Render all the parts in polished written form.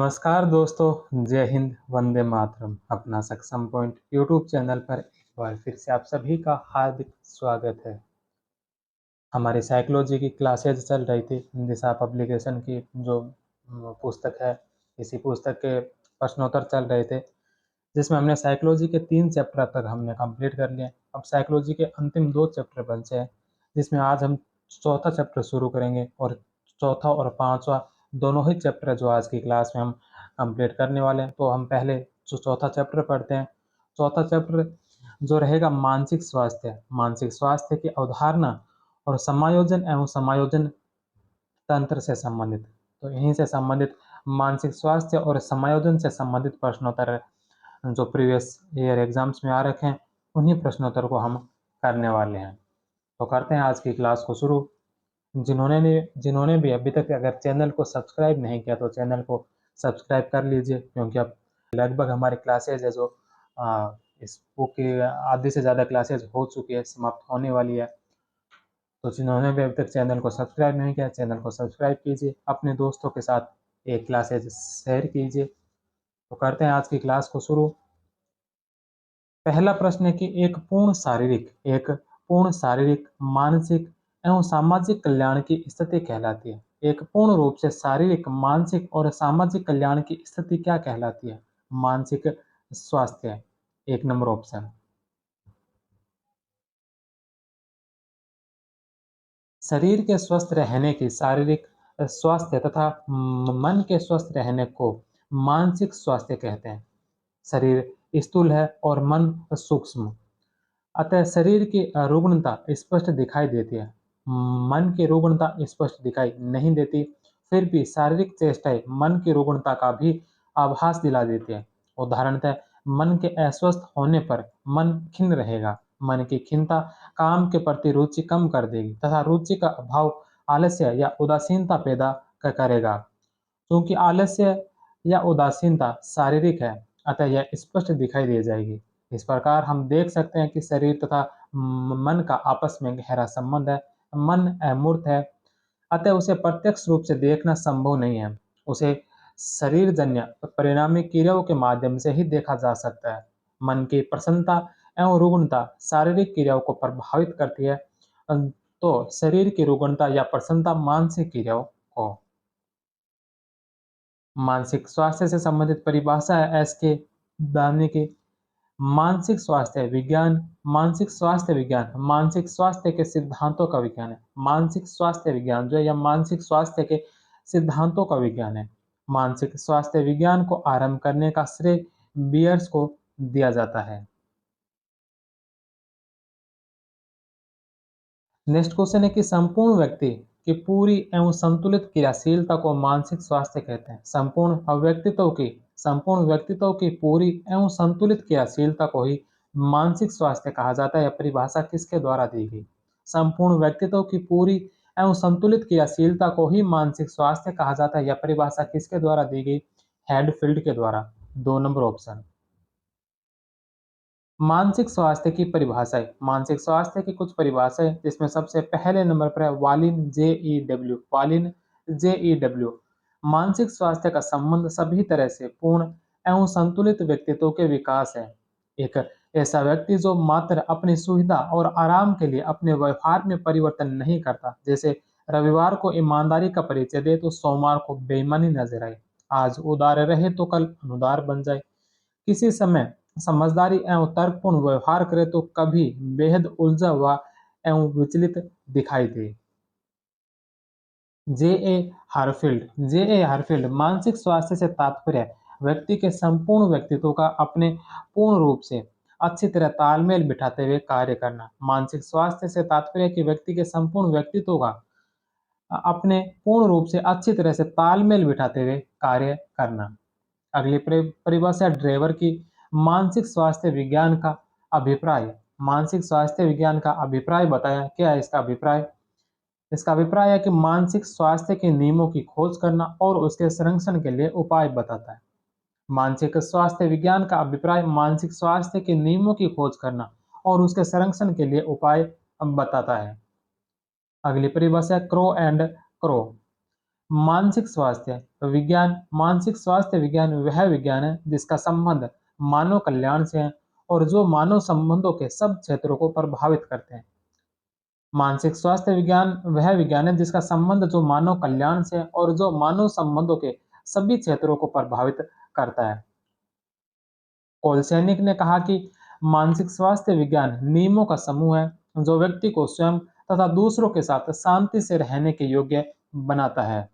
नमस्कार दोस्तों, जय हिंद, वंदे मातरम। अपना सक्षम पॉइंट यूट्यूब चैनल पर एक बार फिर से आप सभी का हार्दिक स्वागत है। हमारी साइकोलॉजी की क्लासेज चल रही थी। दिशा पब्लिकेशन की जो पुस्तक है, इसी पुस्तक के प्रश्नोत्तर चल रहे थे, जिसमें हमने साइकोलॉजी के 3 चैप्टर तक हमने कंप्लीट कर लिए। अब साइकोलॉजी के अंतिम 2 चैप्टर बचे हैं, जिसमें आज हम चौथा चैप्टर शुरू करेंगे और चौथा और पाँचवा दोनों ही चैप्टर जो आज की क्लास में हम कंप्लीट करने वाले हैं। तो हम पहले जो चौथा चैप्टर पढ़ते हैं। चौथा चैप्टर जो रहेगा मानसिक स्वास्थ्य। मानसिक स्वास्थ्य की अवधारणा और समायोजन एवं समायोजन तंत्र से संबंधित। तो यहीं से संबंधित मानसिक स्वास्थ्य और समायोजन से संबंधित प्रश्नोत्तर जो प्रीवियस ईयर एग्जाम्स में आ रखे हैं, उन्हीं प्रश्नोत्तर को हम करने वाले हैं। तो करते हैं आज की क्लास को शुरू। जिन्होंने भी अभी तक अगर चैनल को सब्सक्राइब नहीं किया तो चैनल को सब्सक्राइब कर लीजिए, क्योंकि अब लगभग हमारी क्लासेज है जो इस बुक की आधी से ज़्यादा क्लासेज हो चुकी है, समाप्त होने वाली है। तो जिन्होंने भी अभी तक चैनल को सब्सक्राइब नहीं किया, चैनल को सब्सक्राइब कीजिए, अपने दोस्तों के साथ ये क्लासेज शेयर कीजिए। तो करते हैं आज की क्लास को शुरू। पहला प्रश्न है कि एक पूर्ण शारीरिक, मानसिक एवं सामाजिक कल्याण की स्थिति कहलाती है। एक पूर्ण रूप से शारीरिक, मानसिक और सामाजिक कल्याण की स्थिति क्या कहलाती है? मानसिक स्वास्थ्य, 1 नंबर ऑप्शन। शरीर के स्वस्थ रहने की शारीरिक स्वास्थ्य तथा मन के स्वस्थ रहने को मानसिक स्वास्थ्य कहते हैं। शरीर स्थूल है और मन सूक्ष्म, अतः शरीर की रुग्णता स्पष्ट दिखाई देती है, मन की रुग्णता स्पष्ट दिखाई नहीं देती। फिर भी शारीरिक चेष्टाएं मन की रुग्णता का भी आभास दिला देती है। उदाहरणतः मन के अस्वस्थ होने पर मन खिन्न रहेगा। मन की खिन्नता काम के प्रति रुचि कम कर देगी तथा रुचि का अभाव आलस्य या उदासीनता पैदा करेगा। क्योंकि आलस्य या उदासीनता शारीरिक है, अतः यह स्पष्ट दिखाई दे जाएगी। इस प्रकार हम देख सकते हैं कि शरीर तथा मन का आपस में गहरा संबंध है। मन अमूर्त है, अतः उसे प्रत्यक्ष रूप से देखना संभव नहीं है। उसे शरीरजन्य परिणामी क्रियाओं के माध्यम से ही देखा जा सकता है। मन की प्रसन्नता एवं रुग्णता शारीरिक क्रियाओं को प्रभावित करती है, तो शरीर की रुग्णता या प्रसन्नता मानसिक क्रियाओं को। मानसिक स्वास्थ्य से संबंधित परिभाषा है एस के दानी की। मानसिक स्वास्थ्य विज्ञान मानसिक स्वास्थ्य के सिद्धांतों का विज्ञान है। मानसिक स्वास्थ्य विज्ञान जो है, या मानसिक स्वास्थ्य के सिद्धांतों का विज्ञान है। मानसिक स्वास्थ्य विज्ञान को आरंभ करने का श्रेय बियर्स को दिया जाता है। नेक्स्ट क्वेश्चन है कि संपूर्ण व्यक्ति की पूरी एवं संतुलित क्रियाशीलता को मानसिक स्वास्थ्य कहते हैं। संपूर्ण व्यक्तित्व की पूरी एवं संतुलित क्रियाशीलता को ही मानसिक स्वास्थ्य कहा जाता है। यह परिभाषा किसके द्वारा दी गई? संपूर्ण व्यक्तित्व की पूरी एवं संतुलित क्रियाशीलता को ही मानसिक स्वास्थ्य कहा जाता है। यह परिभाषा किसके द्वारा दी गई? हेडफील्ड के द्वारा, 2 नंबर ऑप्शन। मानसिक स्वास्थ्य की परिभाषाएं। मानसिक स्वास्थ्य की कुछ परिभाषाएं, जिसमें सबसे पहले नंबर पर है वालिन जे ई डब्ल्यू। मानसिक स्वास्थ्य का संबंध सभी तरह से पूर्ण एवं संतुलित व्यक्तित्व के विकास है। एक ऐसा व्यक्ति जो मात्र अपनी सुविधा और आराम के लिए अपने व्यवहार में परिवर्तन नहीं करता, जैसे रविवार को ईमानदारी का परिचय दे तो सोमवार को बेईमानी नजर आए, आज उदार रहे तो कल अनुदार बन जाए, किसी समय समझदारी एवं तर्कपूर्ण व्यवहार करे तो कभी बेहद उलझा हुआ एवं विचलित दिखाई दे। जे ए हरफील्ड मानसिक स्वास्थ्य से तात्पर्य व्यक्ति के संपूर्ण व्यक्तित्व का अपने पूर्ण रूप से अच्छी तरह तालमेल बिठाते हुए कार्य करना। मानसिक स्वास्थ्य से तात्पर्य कि व्यक्ति के संपूर्ण व्यक्तित्व का अपने पूर्ण रूप से अच्छी तरह से तालमेल बिठाते हुए कार्य करना। अगली परिभाषा ड्रेवर की मानसिक स्वास्थ्य विज्ञान का अभिप्राय। मानसिक स्वास्थ्य विज्ञान का अभिप्राय बताया। क्या है इसका अभिप्राय? इसका अभिप्राय है कि मानसिक स्वास्थ्य के नियमों की खोज करना और उसके संरक्षण के लिए उपाय बताता है। मानसिक स्वास्थ्य विज्ञान का अभिप्राय मानसिक स्वास्थ्य के नियमों की खोज करना और उसके संरक्षण के लिए उपाय बताता है। अगली परिभाषा क्रो एंड क्रो। मानसिक स्वास्थ्य विज्ञान, मानसिक स्वास्थ्य विज्ञान वह विज्ञान है जिसका संबंध मानव कल्याण से है और जो मानव संबंधों के सब क्षेत्रों को प्रभावित करते हैं। मानसिक स्वास्थ्य विज्ञान वह विज्ञान है जिसका संबंध जो मानव कल्याण से है और जो मानव संबंधों के सभी क्षेत्रों को प्रभावित करता है। कोलसैनिक ने कहा कि मानसिक स्वास्थ्य विज्ञान नियमों का समूह है जो व्यक्ति को स्वयं तथा दूसरों के साथ शांति से रहने के योग्य बनाता है।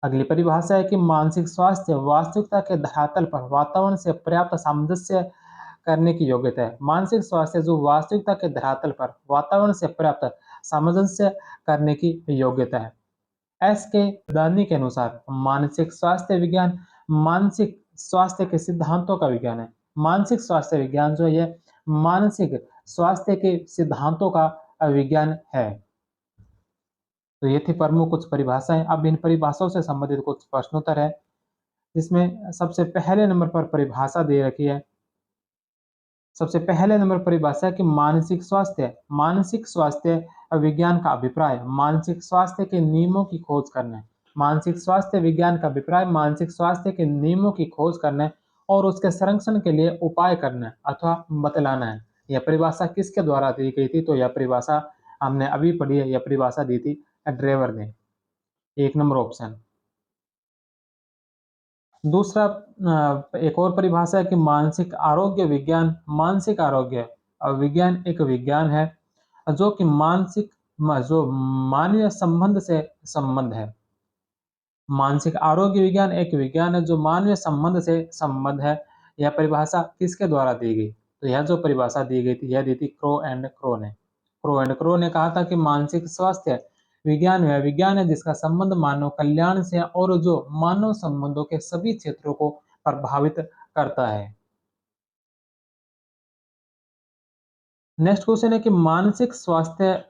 अगली परिभाषा है कि मानसिक स्वास्थ्य वास्तविकता के धरातल पर वातावरण से पर्याप्त सामंजस्य करने की योग्यता है। मानसिक स्वास्थ्य जो वास्तविकता के धरातल पर वातावरण से पर्याप्त सामंजस्य करने की योग्यता है। एस के दानी के अनुसार मानसिक स्वास्थ्य विज्ञान मानसिक स्वास्थ्य के सिद्धांतों का विज्ञान है। मानसिक स्वास्थ्य विज्ञान जो है मानसिक स्वास्थ्य के सिद्धांतों का विज्ञान है। तो ये थी प्रमुख कुछ परिभाषाएं। अब इन परिभाषाओं से संबंधित कुछ प्रश्नोत्तर है, जिसमें सबसे पहले नंबर पर परिभाषा दे रखी है। सबसे पहले नंबर परिभाषा है कि मानसिक स्वास्थ्य विज्ञान का अभिप्राय मानसिक स्वास्थ्य के नियमों की खोज करना है। मानसिक स्वास्थ्य विज्ञान का अभिप्राय मानसिक स्वास्थ्य के नियमों की खोज करना है और उसके संरक्षण के लिए उपाय करना है अथवा बतलाना है। यह परिभाषा किसके द्वारा दी गई थी? तो यह परिभाषा हमने अभी पढ़ी है। यह परिभाषा दी थी ड्रेवर ने। एक नंबर ऑप्शन। दूसरा एक और परिभाषा है कि मानसिक आरोग्य विज्ञान विज्ञान एक विज्ञान है जो कि जो मानवीय संबंध से संबंध है। मानसिक आरोग्य विज्ञान एक विज्ञान है जो मानवीय संबंध से संबंध है। यह परिभाषा किसके द्वारा दी गई? तो यह जो परिभाषा दी गई थी यह दी थी क्रो एंड क्रो ने कहा था कि मानसिक स्वास्थ्य विज्ञान वह विज्ञान है जिसका संबंध मानव कल्याण से है और जो मानव संबंधों के सभी क्षेत्रों को प्रभावित करता है। नेक्स्ट क्वेश्चन है कि मानसिक स्वास्थ्य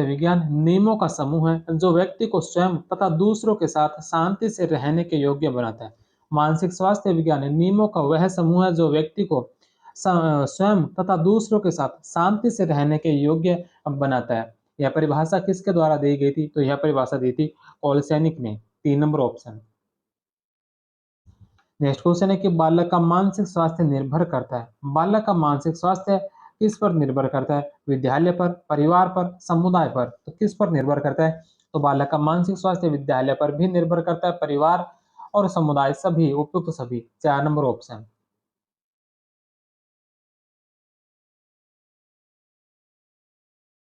विज्ञान नियमों का समूह है जो व्यक्ति को स्वयं तथा दूसरों के साथ शांति से रहने के योग्य बनाता है। मानसिक स्वास्थ्य विज्ञान नियमों का वह समूह है जो व्यक्ति को स्वयं तथा दूसरों के साथ शांति से रहने के योग्य बनाता है। यह परिभाषा किसके द्वारा दी गई थी? तो यह परिभाषा दी थी कोलसैनिक ने। 3 नंबर ऑप्शन। नेक्स्ट क्वेश्चन है कि बालक का मानसिक स्वास्थ्य निर्भर करता है। बालक का मानसिक स्वास्थ्य किस पर निर्भर करता है? विद्यालय पर, परिवार पर, समुदाय पर। तो किस पर निर्भर करता है? तो बालक का मानसिक स्वास्थ्य विद्यालय पर भी निर्भर करता है, परिवार और समुदाय सभी, उपयुक्त सभी। 4 नंबर ऑप्शन।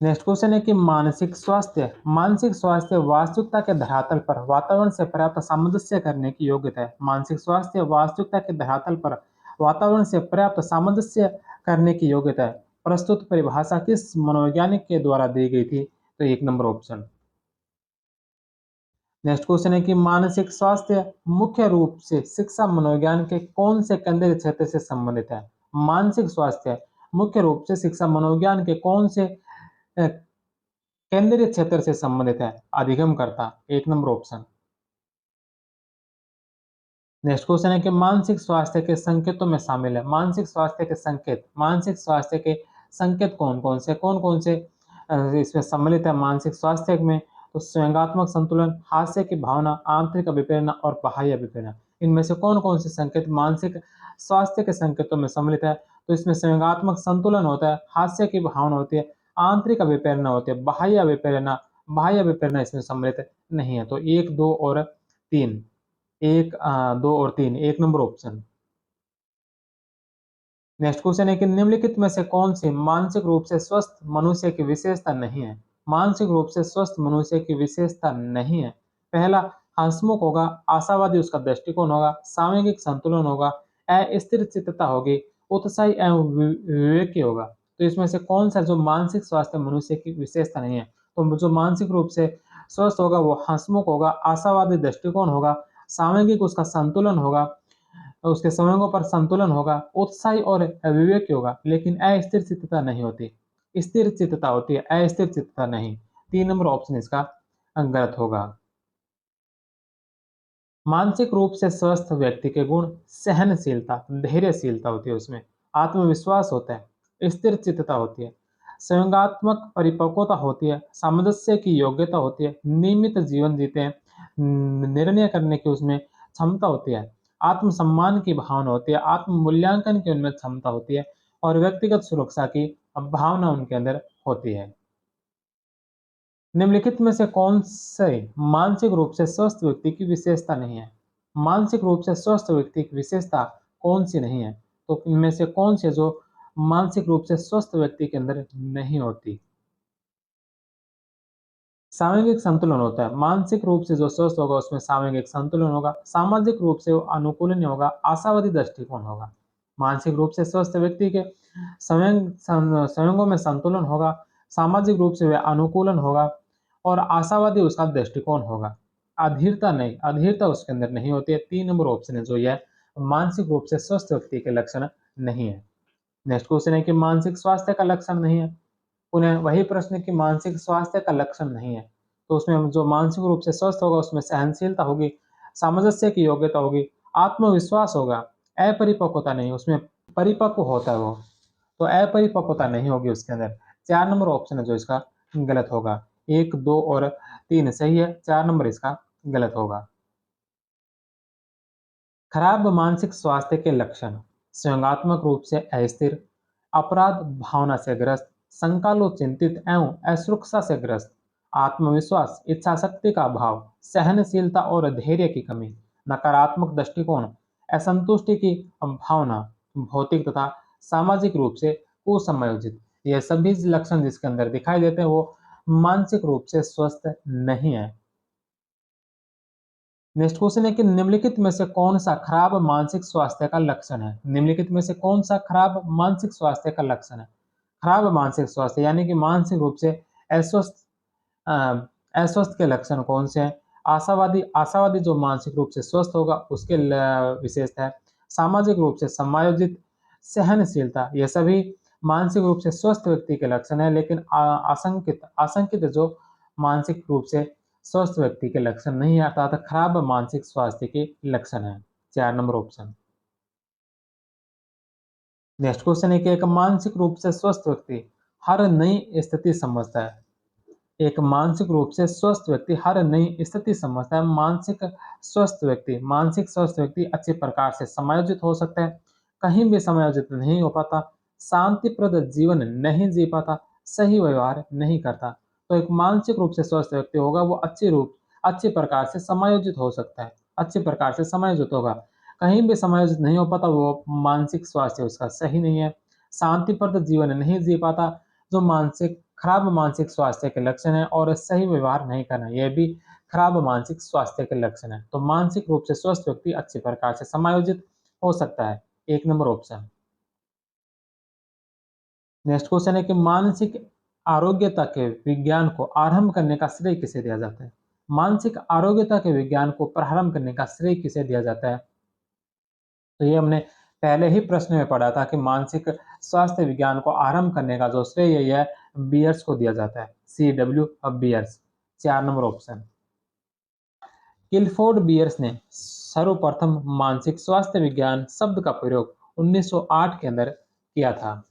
नेक्स्ट क्वेश्चन है कि मानसिक स्वास्थ्य वास्तविकता के धरातल पर वातावरण से पर्याप्त सामंजस्य करने की योग्यता है। मानसिक स्वास्थ्य वास्तविकता के धरातल पर वातावरण से पर्याप्त सामंजस्य करने की योग्यता है। प्रस्तुत परिभाषा किस मनोवैज्ञानिक के द्वारा दी गई थी? तो 1 नंबर ऑप्शन। नेक्स्ट क्वेश्चन है कि मानसिक स्वास्थ्य मुख्य रूप से शिक्षा मनोविज्ञान के कौन से केंद्रीय क्षेत्र से संबंधित है? मानसिक स्वास्थ्य मुख्य रूप से शिक्षा मनोविज्ञान के कौन से केंद्रीय क्षेत्र से संबंधित है? अधिगम करता। 1 नंबर ऑप्शन। नेक्स्ट क्वेश्चन है कि मानसिक स्वास्थ्य के संकेतों में शामिल है। मानसिक स्वास्थ्य के संकेत कौन कौन से इसमें सम्मिलित है मानसिक स्वास्थ्य में? तो स्वयंगात्मक संतुलन, हास्य की भावना, आंतरिक अभिप्रेरणा और बाह्य अभिप्रेरणा। इनमें से कौन से संकेत मानसिक स्वास्थ्य के संकेतों में सम्मिलित है? तो इसमें स्वयंगात्मक संतुलन होता है, हास्य की भावना होती है, आंतरिक अभिप्रेरणा होती है, बाह्य अभिप्रेरणा इसमें सम्मिलित नहीं है। तो 1, 2 और 3। 1, 2 और 3। 1 नंबर ऑप्शन। नेक्स्ट क्वेश्चन है कि निम्नलिखित में से कौन सी मानसिक रूप से स्वस्थ मनुष्य की विशेषता नहीं है? मानसिक रूप से स्वस्थ मनुष्य की विशेषता नहीं है। पहला, हंसमुख होगा, आशावादी उसका दृष्टिकोण होगा, सामूहिक संतुलन होगा, अस्थिर चित्तता होगी, उत्साही एवं विवेकी होगा। तो इसमें से कौन सा जो मानसिक स्वास्थ्य मनुष्य की विशेषता नहीं है? तो जो मानसिक रूप से स्वस्थ होगा वो हंसमुख होगा, आशावादी दृष्टिकोण होगा, सामूहिक उसका संतुलन होगा, उसके समयों पर संतुलन होगा, उत्साही और विवेकी होगा, लेकिन अस्थिर चित्तता नहीं होती। स्थिर चित्तता होती है, अस्थिर चित्तता नहीं। 3 नंबर ऑप्शन इसका गलत होगा। मानसिक रूप से स्वस्थ व्यक्ति के गुण सहनशीलता, धैर्यशीलता होती है, उसमें आत्मविश्वास होता है, स्थिर चित्तता होती है, संयोगात्मक परिपक्वता होती है, सामंजस्य की योग्यता होती है, नियमित जीवन जीते हैं, निर्णय करने की उसमें क्षमता होती है, आत्मसम्मान की भावना होती है, आत्म मूल्यांकन की उनमें क्षमता होती है और व्यक्तिगत सुरक्षा की भावना उनके अंदर होती है। निम्नलिखित में से कौन से मानसिक रूप से स्वस्थ व्यक्ति की विशेषता नहीं है? मानसिक रूप से स्वस्थ व्यक्ति की विशेषता कौन सी नहीं है? तो इनमें से कौन से जो मानसिक रूप से स्वस्थ व्यक्ति के अंदर नहीं होती? सामूहिक संतुलन होता है। मानसिक रूप से जो स्वस्थ होगा उसमें सामूहिक संतुलन होगा, सामाजिक रूप से वो अनुकूलन होगा, आशावादी दृष्टिकोण होगा। मानसिक रूप से स्वस्थ व्यक्ति के संयोगों में संतुलन होगा, सामाजिक रूप से वह अनुकूलन होगा और आशावादी उसका दृष्टिकोण होगा। अधीरता नहीं, अधीरता उसके अंदर नहीं होती है। 3 नंबर ऑप्शन है जो ये मानसिक रूप से स्वस्थ व्यक्ति के लक्षण नहीं है। नेक्स्ट क्वेश्चन है कि मानसिक स्वास्थ्य का लक्षण नहीं है। पुनः वही प्रश्न कि मानसिक स्वास्थ्य का लक्षण नहीं है, तो उसमें जो मानसिक रूप से स्वस्थ होगा उसमें सहनशीलता होगी, सामंजस्य की योग्यता होगी, आत्मविश्वास होगा, अपरिपक्वता नहीं, उसमें परिपक्व होता है वो, तो अपरिपक्वता नहीं होगी उसके अंदर। 4 नंबर ऑप्शन है जो इसका गलत होगा। 1, 2 और 3 सही है, 4 नंबर इसका गलत होगा। खराब मानसिक स्वास्थ्य के लक्षण: संयोगात्मक रूप से अस्थिर, अपराध भावना से ग्रस्त, संकालो चिंतित एवं असुरक्षा से ग्रस्त, आत्मविश्वास, इच्छा शक्ति का अभाव, सहनशीलता और धैर्य की कमी, नकारात्मक दृष्टिकोण, असंतुष्टि की भावना, भौतिक तथा सामाजिक रूप से कुसमयोजित। ये सभी लक्षण जिसके अंदर दिखाई देते हैं वो मानसिक रूप से स्वस्थ नहीं है। नेक्स्ट क्वेश्चन है कि निम्नलिखित में से कौन सा खराब मानसिक स्वास्थ्य का लक्षण है? निम्नलिखित में से कौन सा खराब मानसिक स्वास्थ्य का लक्षण है? खराब मानसिक स्वास्थ्य यानी कि मानसिक रूप से अस्वस्थ अ, अस्वस्थ के लक्षण कौन से हैं? आशावादी आशावादी जो मानसिक रूप से स्वस्थ होगा उसके विशेषता है। सामाजिक रूप से समायोजित, सहनशीलता, ये सभी मानसिक रूप से स्वस्थ व्यक्ति के लक्षण है, लेकिन आशंकित आशंकित जो मानसिक रूप से स्वस्थ व्यक्ति के लक्षण नहीं है, अर्थात खराब मानसिक स्वास्थ्य के लक्षण है। 4 नंबर ऑप्शन। नेक्स्ट क्वेश्चन है कि एक मानसिक रूप से स्वस्थ व्यक्ति हर नई स्थिति समझता है। एक मानसिक रूप से स्वस्थ व्यक्ति हर नई स्थिति समझता है। मानसिक स्वस्थ व्यक्ति अच्छे प्रकार से समायोजित हो सकता है, कहीं भी समायोजित नहीं हो पाता, शांतिप्रद जीवन नहीं जी पाता, सही व्यवहार नहीं करता। तो एक मानसिक रूप से स्वस्थ व्यक्ति होगा वो अच्छे प्रकार से समायोजित हो सकता है, अच्छे प्रकार से समायोजित होगा, कहीं भी समायोजित नहीं हो पाता, वो मानसिक स्वास्थ्य उसका सही नहीं है, शांतिप्रद जीवन नहीं जी पाता, जो मानसिक खराब मानसिक स्वास्थ्य के लक्षण है, और सही व्यवहार नहीं करना, यह भी खराब मानसिक स्वास्थ्य के लक्षण है। तो मानसिक रूप से स्वस्थ व्यक्ति अच्छे प्रकार से समायोजित हो सकता है। 1 नंबर ऑप्शन। नेक्स्ट क्वेश्चन है कि मानसिक आरोग्यता के विज्ञान को आरंभ करने का श्रेय किसे दिया जाता है? मानसिक आरोग्यता के विज्ञान को प्रारंभ करने का श्रेय किसे दिया जाता है? तो ये हमने पहले ही प्रश्न में पढ़ा था कि मानसिक स्वास्थ्य विज्ञान को आरंभ करने का जो श्रेय है बियर्स को दिया जाता है। CW Beers. 4 number option. Clifford Beers ने सर्वप्रथम मानसिक स्वास्थ्य विज्ञान शब्द का प्रयोग 1908 के अंदर किया था।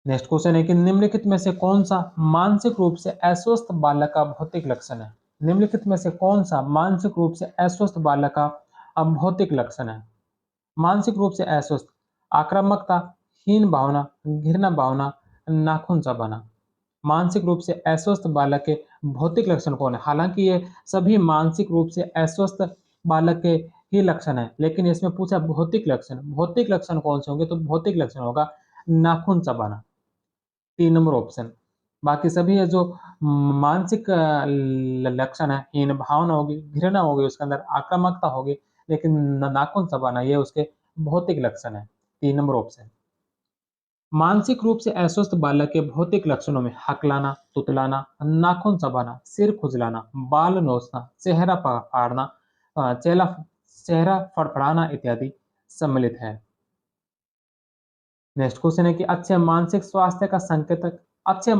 नेक्स्ट क्वेश्चन है कि निम्नलिखित में से कौन सा मानसिक रूप से अस्वस्थ बालक का भौतिक लक्षण है? निम्नलिखित में से कौन सा मानसिक रूप से अस्वस्थ बालक का भौतिक लक्षण है? मानसिक रूप से अस्वस्थ: आक्रामकता, हीन भावना, घृणा भावना, नाखून चबाना। मानसिक रूप से अस्वस्थ बालक के भौतिक लक्षण कौन है? हालांकि ये सभी मानसिक रूप से अस्वस्थ बालक के ही लक्षण है, लेकिन इसमें पूछा भौतिक लक्षण, भौतिक लक्षण कौन से होंगे? तो भौतिक लक्षण होगा नाखून चबाना। 3 नंबर ऑप्शन। बाकी सभी है जो मानसिक लक्षण है, हीन भावना होगी, घृणा होगी, उसके अंदर आक्रामकता होगी, लेकिन नाखून चबाना ये उसके भौतिक लक्षण है। 3 नंबर ऑप्शन। मानसिक रूप से अस्वस्थ बालक के भौतिक लक्षणों में हकलाना, तुतलाना, नाखून चबाना, सिर खुजलाना, बाल नोचना, चेहरा फाड़ना, चेहरा फड़फड़ाना इत्यादि सम्मिलित है। नेक्स्ट क्वेश्चन है कि अच्छे मानसिक स्वास्थ्य का संकेतक क्या है? अच्छे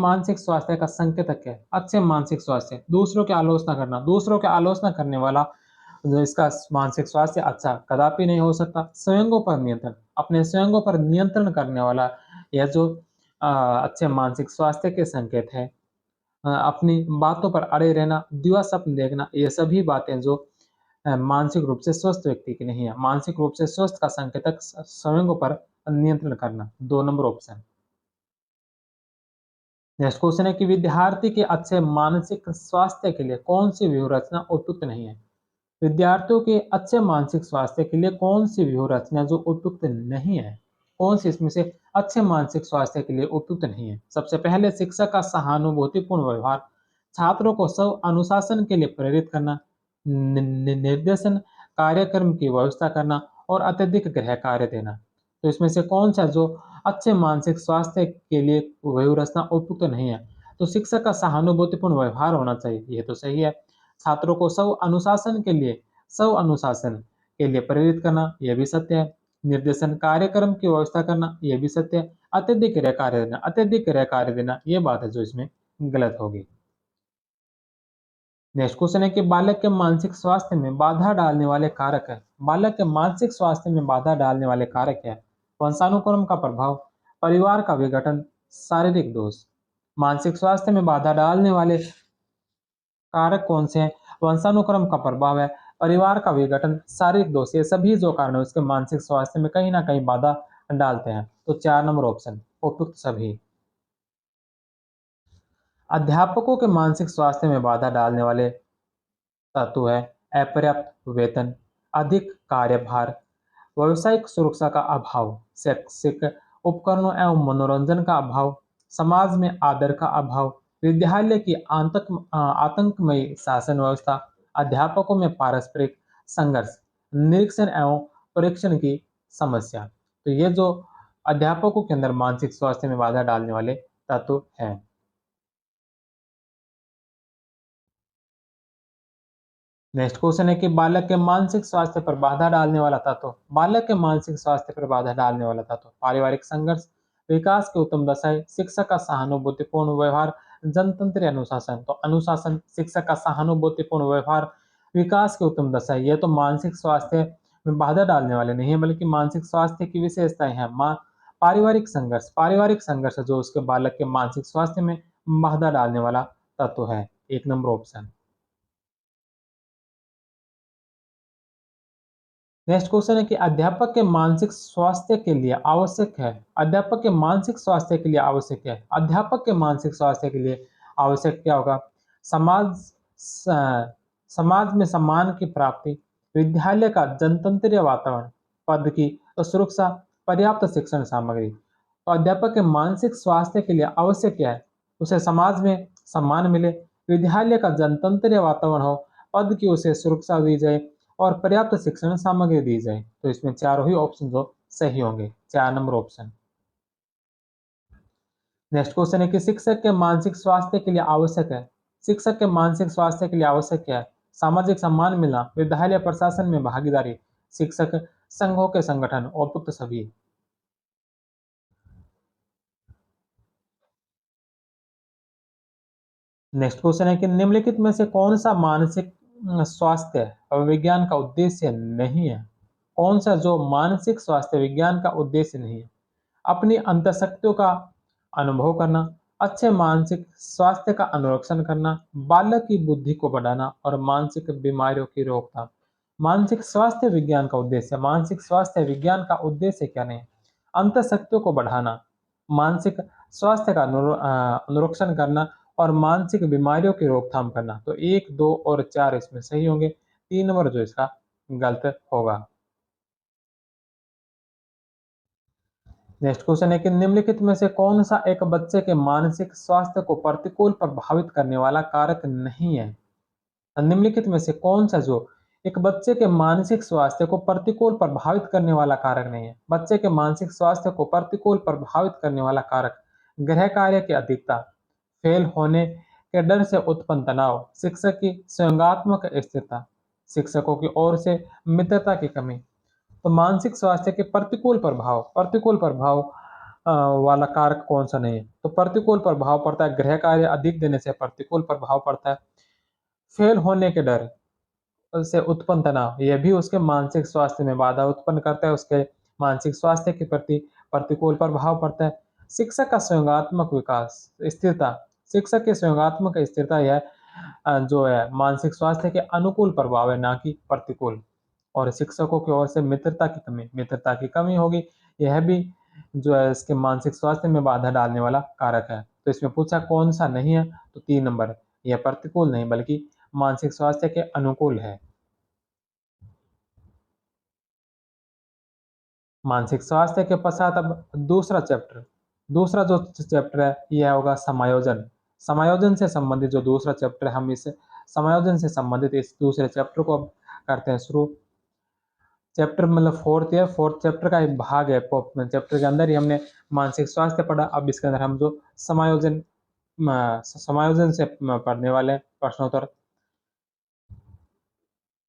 मानसिक स्वास्थ्य दूसरों की आलोचना करना, दूसरों की आलोचना करने वाला जो इसका मानसिक स्वास्थ्य अच्छा कदापि नहीं हो सकता। स्वयंगों पर नियंत्रण, अपने स्वयंगों पर नियंत्रण करने वाला यह जो अच्छे मानसिक स्वास्थ्य के संकेत है। अपनी बातों पर अड़े रहना, दिवा स्वप्न देखना, ये सभी बातें जो मानसिक रूप से स्वस्थ व्यक्ति की नहीं है। मानसिक रूप से स्वस्थ का संकेतक स्वयं पर नियंत्रण करना, 2 नंबर ऑप्शन। नेक्स्ट क्वेश्चन है कि विद्यार्थी के अच्छे मानसिक स्वास्थ्य के लिए कौन सी व्यूह रचना उपयुक्त नहीं है? विद्यार्थियों के अच्छे मानसिक स्वास्थ्य के लिए कौन सी व्यूह रचना जो उपयुक्त नहीं है? कौन सी इसमें से अच्छे मानसिक स्वास्थ्य के लिए उपयुक्त नहीं है? सबसे पहले शिक्षक का सहानुभूतिपूर्ण व्यवहार, छात्रों को स्व अनुशासन के लिए प्रेरित करना, निर्देशन कार्यक्रम की व्यवस्था करना और अत्यधिक गृह कार्य देना। तो इसमें से कौन सा जो अच्छे मानसिक स्वास्थ्य के लिए व्यूह रचना उपयुक्त नहीं है? तो शिक्षक का सहानुभूतिपूर्ण व्यवहार होना चाहिए, ये तो सही है। छात्रों को स्व अनुशासन के लिए प्रेरित करना, यह भी सत्य है। निर्देशन कार्यक्रम की व्यवस्था करना, यह भी सत्य है। अत्यधिक गृह कार्य देना, ये बात है जो इसमें गलत होगी। नेक्स्ट क्वेश्चन है कि बालक के मानसिक स्वास्थ्य में बाधा डालने वाले कारक है। बालक के मानसिक स्वास्थ्य में बाधा डालने वाले कारक क्या है? वंशानुक्रम का प्रभाव, परिवार का विघटन, शारीरिक दोष। मानसिक स्वास्थ्य में बाधा डालने वाले कारक कौन से हैं? वंशानुक्रम का प्रभाव है, परिवार का विघटन, शारीरिक दोष। ये सभी जो कारण है उसके मानसिक स्वास्थ्य में कहीं ना कहीं बाधा डालते हैं। तो 4 नंबर ऑप्शन उपयुक्त सभी। अध्यापकों के मानसिक स्वास्थ्य में बाधा डालने वाले तत्व है अपर्याप्त वेतन, अधिक कार्यभार, व्यावसायिक सुरक्षा का अभाव, शैक्षिक उपकरणों एवं मनोरंजन का अभाव, समाज में आदर का अभाव, विद्यालय की आतंकमयी शासन व्यवस्था, अध्यापकों में पारस्परिक संघर्ष, निरीक्षण एवं परीक्षण की समस्या। तो ये जो अध्यापकों के अंदर मानसिक स्वास्थ्य में बाधा डालने वाले तत्व हैं। नेक्स्ट क्वेश्चन है कि बालक के मानसिक स्वास्थ्य पर बाधा डालने वाला तत्व। बालक के मानसिक स्वास्थ्य पर बाधा डालने वाला तत्व, पारिवारिक संघर्ष, विकास की उत्तम दशाएं, शिक्षक का सहानुभूतिपूर्ण व्यवहार, जनतंत्र अनुशासन। तो अनुशासन, शिक्षक का सहानुभूतिपूर्ण व्यवहार, विकास की उत्तम दशाएं, ये तो मानसिक स्वास्थ्य में बाधा डालने वाले नहीं है, बल्कि मानसिक स्वास्थ्य की विशेषताएं हैं। पारिवारिक संघर्ष जो उसके बालक के मानसिक स्वास्थ्य में बाधा डालने वाला तत्व है। 1 नंबर ऑप्शन। नेक्स्ट क्वेश्चन है कि अध्यापक के मानसिक स्वास्थ्य के लिए आवश्यक है। अध्यापक के मानसिक स्वास्थ्य के लिए आवश्यक है। अध्यापक के मानसिक स्वास्थ्य के लिए आवश्यक क्या होगा? समाज समाज में सम्मान की प्राप्ति, विद्यालय का जनतंत्रीय वातावरण, पद की सुरक्षा, पर्याप्त शिक्षण सामग्री। तो अध्यापक के मानसिक स्वास्थ्य के लिए आवश्यक क्या है? उसे समाज में सम्मान मिले, विद्यालय का जनतंत्रीय वातावरण हो, पद की उसे सुरक्षा दी जाए और पर्याप्त शिक्षण सामग्री दी जाए। तो इसमें चारों ही ऑप्शन जो सही होंगे, 4 नंबर ऑप्शन। नेक्स्ट क्वेश्चन है कि शिक्षक के मानसिक स्वास्थ्य के लिए आवश्यक है। शिक्षक के मानसिक स्वास्थ्य के लिए आवश्यक क्या है? सामाजिक सम्मान मिलना, विद्यालय प्रशासन में भागीदारी, शिक्षक संघों के संगठन, उपयुक्त सभी। नेक्स्ट क्वेश्चन है कि निम्नलिखित में से कौन सा मानसिक स्वास्थ्य विज्ञान का उद्देश्य नहीं है? कौन सा जो मानसिक स्वास्थ्य विज्ञान का उद्देश्य नहीं है? अपनी अंतःशक्तियों का अनुभव करना, अच्छे मानसिक स्वास्थ्य का अनुरक्षण करना, बालक की बुद्धि को बढ़ाना और मानसिक बीमारियों की रोकथाम। मानसिक स्वास्थ्य विज्ञान का उद्देश्य क्या नहीं? अंतःशक्तियों को बढ़ाना, मानसिक स्वास्थ्य का अनुरक्षण करना और मानसिक बीमारियों की रोकथाम करना। तो 1, 2 और 4 इसमें सही होंगे। 3 नंबर जो इसका गलत होगा। नेक्स्ट क्वेश्चन है कि निम्नलिखित में से कौन सा एक बच्चे के मानसिक स्वास्थ्य को प्रतिकूल प्रभावित करने वाला कारक नहीं है? निम्नलिखित में से कौन सा जो एक बच्चे के मानसिक स्वास्थ्य को प्रतिकूल प्रभावित करने वाला कारक नहीं है? बच्चे के मानसिक स्वास्थ्य को प्रतिकूल प्रभावित करने वाला कारक, गृह कार्य की अधिकता, फेल होने के डर से उत्पन्न तनाव, शिक्षक की स्वयंगात्मक स्थिरता, शिक्षकों की ओर से मित्रता की कमी। तो मानसिक स्वास्थ्य के प्रतिकूल प्रभाव वाला कारक कौन सा नहीं है? तो प्रतिकूल प्रभाव पड़ता है, गृह कार्य अधिक देने से प्रतिकूल प्रभाव पड़ता है, फेल होने के डर, से उत्पन्न तनाव, यह भी उसके मानसिक स्वास्थ्य में बाधा उत्पन्न करता है, उसके मानसिक स्वास्थ्य के प्रति प्रतिकूल प्रभाव पड़ता है। शिक्षक का संयोगात्मक विकास, स्थिरता, शिक्षक की संयोगात्मक स्थिरता यह जो है मानसिक स्वास्थ्य के अनुकूल प्रभाव है, ना कि प्रतिकूल। और शिक्षकों की ओर से मित्रता की कमी होगी, यह भी जो है इसके मानसिक स्वास्थ्य में बाधा डालने वाला कारक है। तो इसमें पूछा कौन सा नहीं है, तो 3 नंबर, यह प्रतिकूल नहीं बल्कि मानसिक स्वास्थ्य के अनुकूल है। मानसिक स्वास्थ्य के पश्चात अब दूसरा जो चैप्टर है यह होगा समायोजन। समायोजन से संबंधित जो दूसरा चैप्टर है, हम इस समायोजन से संबंधित इस दूसरे चैप्टर को अब करते हैं शुरू। चैप्टर मतलब फोर्थ है, फोर्थ चैप्टर का एक भाग है। चैप्टर के अंदर ही हमने मानसिक स्वास्थ्य पढ़ा, अब इसके अंदर हम जो समायोजन से पढ़ने वाले हैं प्रश्नोत्तर।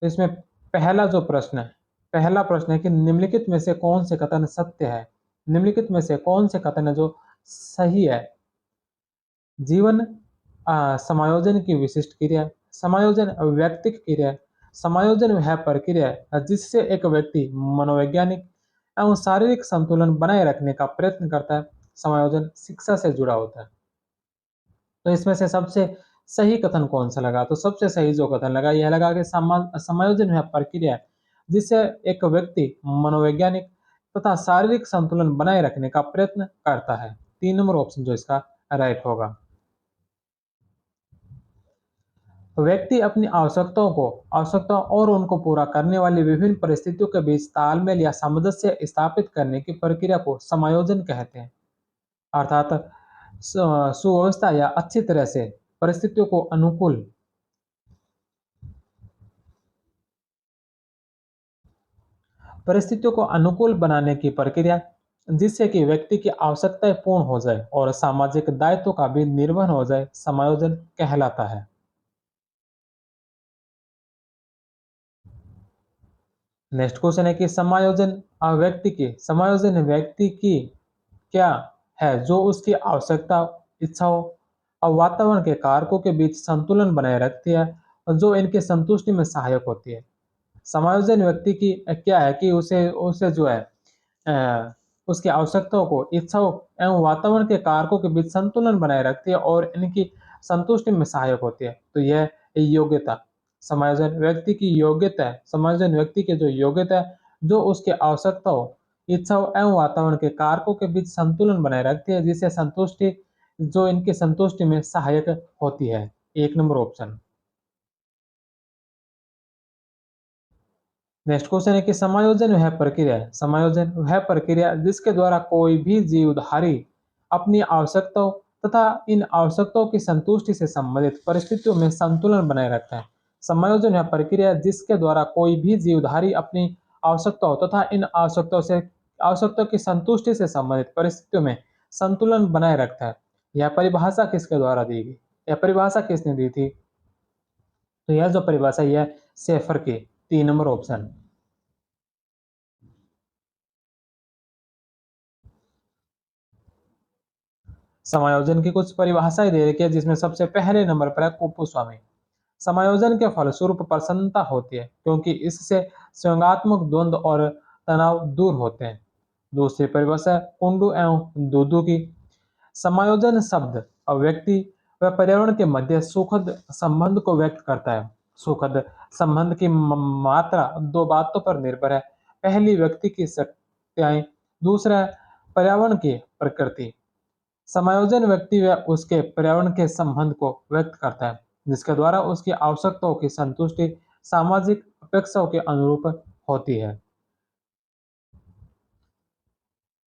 तो इसमें पहला प्रश्न है कि निम्नलिखित में से कौन से कथन सत्य है। निम्नलिखित में से कौन से कथन है जो सही है। जीवन समायोजन की विशिष्ट क्रिया, समायोजन व्यक्तिक क्रिया है, समायोजन वह प्रक्रिया है जिससे एक व्यक्ति मनोवैज्ञानिक एवं शारीरिक संतुलन बनाए रखने का प्रयत्न करता है। समायोजन शिक्षा से जुड़ा होता है। तो इसमें से सबसे सही कथन कौन सा लगा, तो सबसे सही जो कथन लगा यह लगा कि समायोजन वह प्रक्रिया है जिससे एक व्यक्ति मनोवैज्ञानिक तथा शारीरिक संतुलन बनाए रखने का प्रयत्न करता है। 3 नंबर ऑप्शन जो इसका राइट होगा। व्यक्ति अपनी आवश्यकताओं और उनको पूरा करने वाली विभिन्न परिस्थितियों के बीच तालमेल या सामंजस्य स्थापित करने की प्रक्रिया को समायोजन कहते हैं। अर्थात सुव्यवस्था या अच्छी तरह से परिस्थितियों को अनुकूल बनाने की प्रक्रिया जिससे कि व्यक्ति की आवश्यकताएं पूर्ण हो जाए और सामाजिक दायित्व का भी निर्वहन हो जाए, समायोजन कहलाता है। नेक्स्ट क्वेश्चन है कि समायोजन व्यक्ति की क्या है जो उसकी आवश्यकता, इच्छाओं और वातावरण के कारकों के बीच संतुलन बनाए रखती है और जो इनके संतुष्टि में सहायक होती है। समायोजन व्यक्ति की क्या है कि उसे उसे जो है उसकी आवश्यकताओं को, इच्छाओं एवं वातावरण के कारकों के बीच संतुलन बनाए रखती है और इनकी संतुष्टि में सहायक होती है। तो यह योग्यता, समायोजन व्यक्ति की जो योग्यता है जो उसके आवश्यकताओं, इच्छाओं एवं वातावरण के कारकों के बीच संतुलन बनाए रखती है जिससे संतुष्टि जो इनकी संतुष्टि में सहायक होती है। 1 नंबर ऑप्शन। नेक्स्ट क्वेश्चन है कि समायोजन वह प्रक्रिया जिसके द्वारा कोई भी जीवधारी अपनी आवश्यकताओं तथा इन आवश्यकताओं की संतुष्टि से संबंधित परिस्थितियों में संतुलन बनाए रखता है। समायोजन वह प्रक्रिया जिसके द्वारा कोई भी जीवधारी अपनी आवश्यकताओं तथा इन आवश्यकताओं की संतुष्टि से संबंधित परिस्थितियों में संतुलन बनाए रखता है। यह परिभाषा किसके द्वारा दी गई, यह परिभाषा किसने दी थी, तो यह जो परिभाषा यह शेफर की। 3 नंबर ऑप्शन। समायोजन की कुछ परिभाषाएं दे रखी है जिसमें सबसे पहले नंबर पर है कुपुस्वामी। समायोजन के फलस्वरूप प्रसन्नता होती है क्योंकि इससे संयोगात्मक द्वंद्व और तनाव दूर होते हैं। दूसरी परिभाषा है कुंडू एवं दूदू की। समायोजन शब्द और व्यक्ति व पर्यावरण के मध्य सुखद संबंध को व्यक्त करता है। सुखद संबंध की मात्रा 2 बातों पर निर्भर है। पहली व्यक्ति की शक्तियां, दूसरा पर्यावरण की प्रकृति। समायोजन व्यक्ति व उसके पर्यावरण के संबंध को व्यक्त करता है जिसके द्वारा उसकी आवश्यकताओं की संतुष्टि सामाजिक अपेक्षाओं के अनुरूप होती है।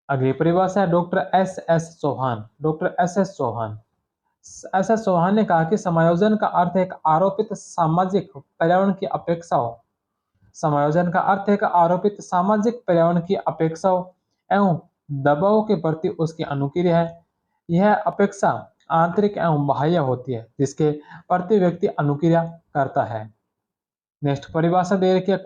अगली परिभाषा है डॉक्टर एस एस चौहान ने कहा कि समायोजन का अर्थ है एक आरोपित सामाजिक पर्यावरण की अपेक्षाओं समायोजन का अर्थ है कि आरोपित सामाजिक पर्यावरण की अपेक्षाओं एवं दबाव के प्रति उसकी अनुक्रिया है। यह अपेक्षा आंतरिक एवं बाह्य होती है जिसके प्रति व्यक्ति अनुक्रिया करता है। नेक्स्ट परिभाषा दे रखी है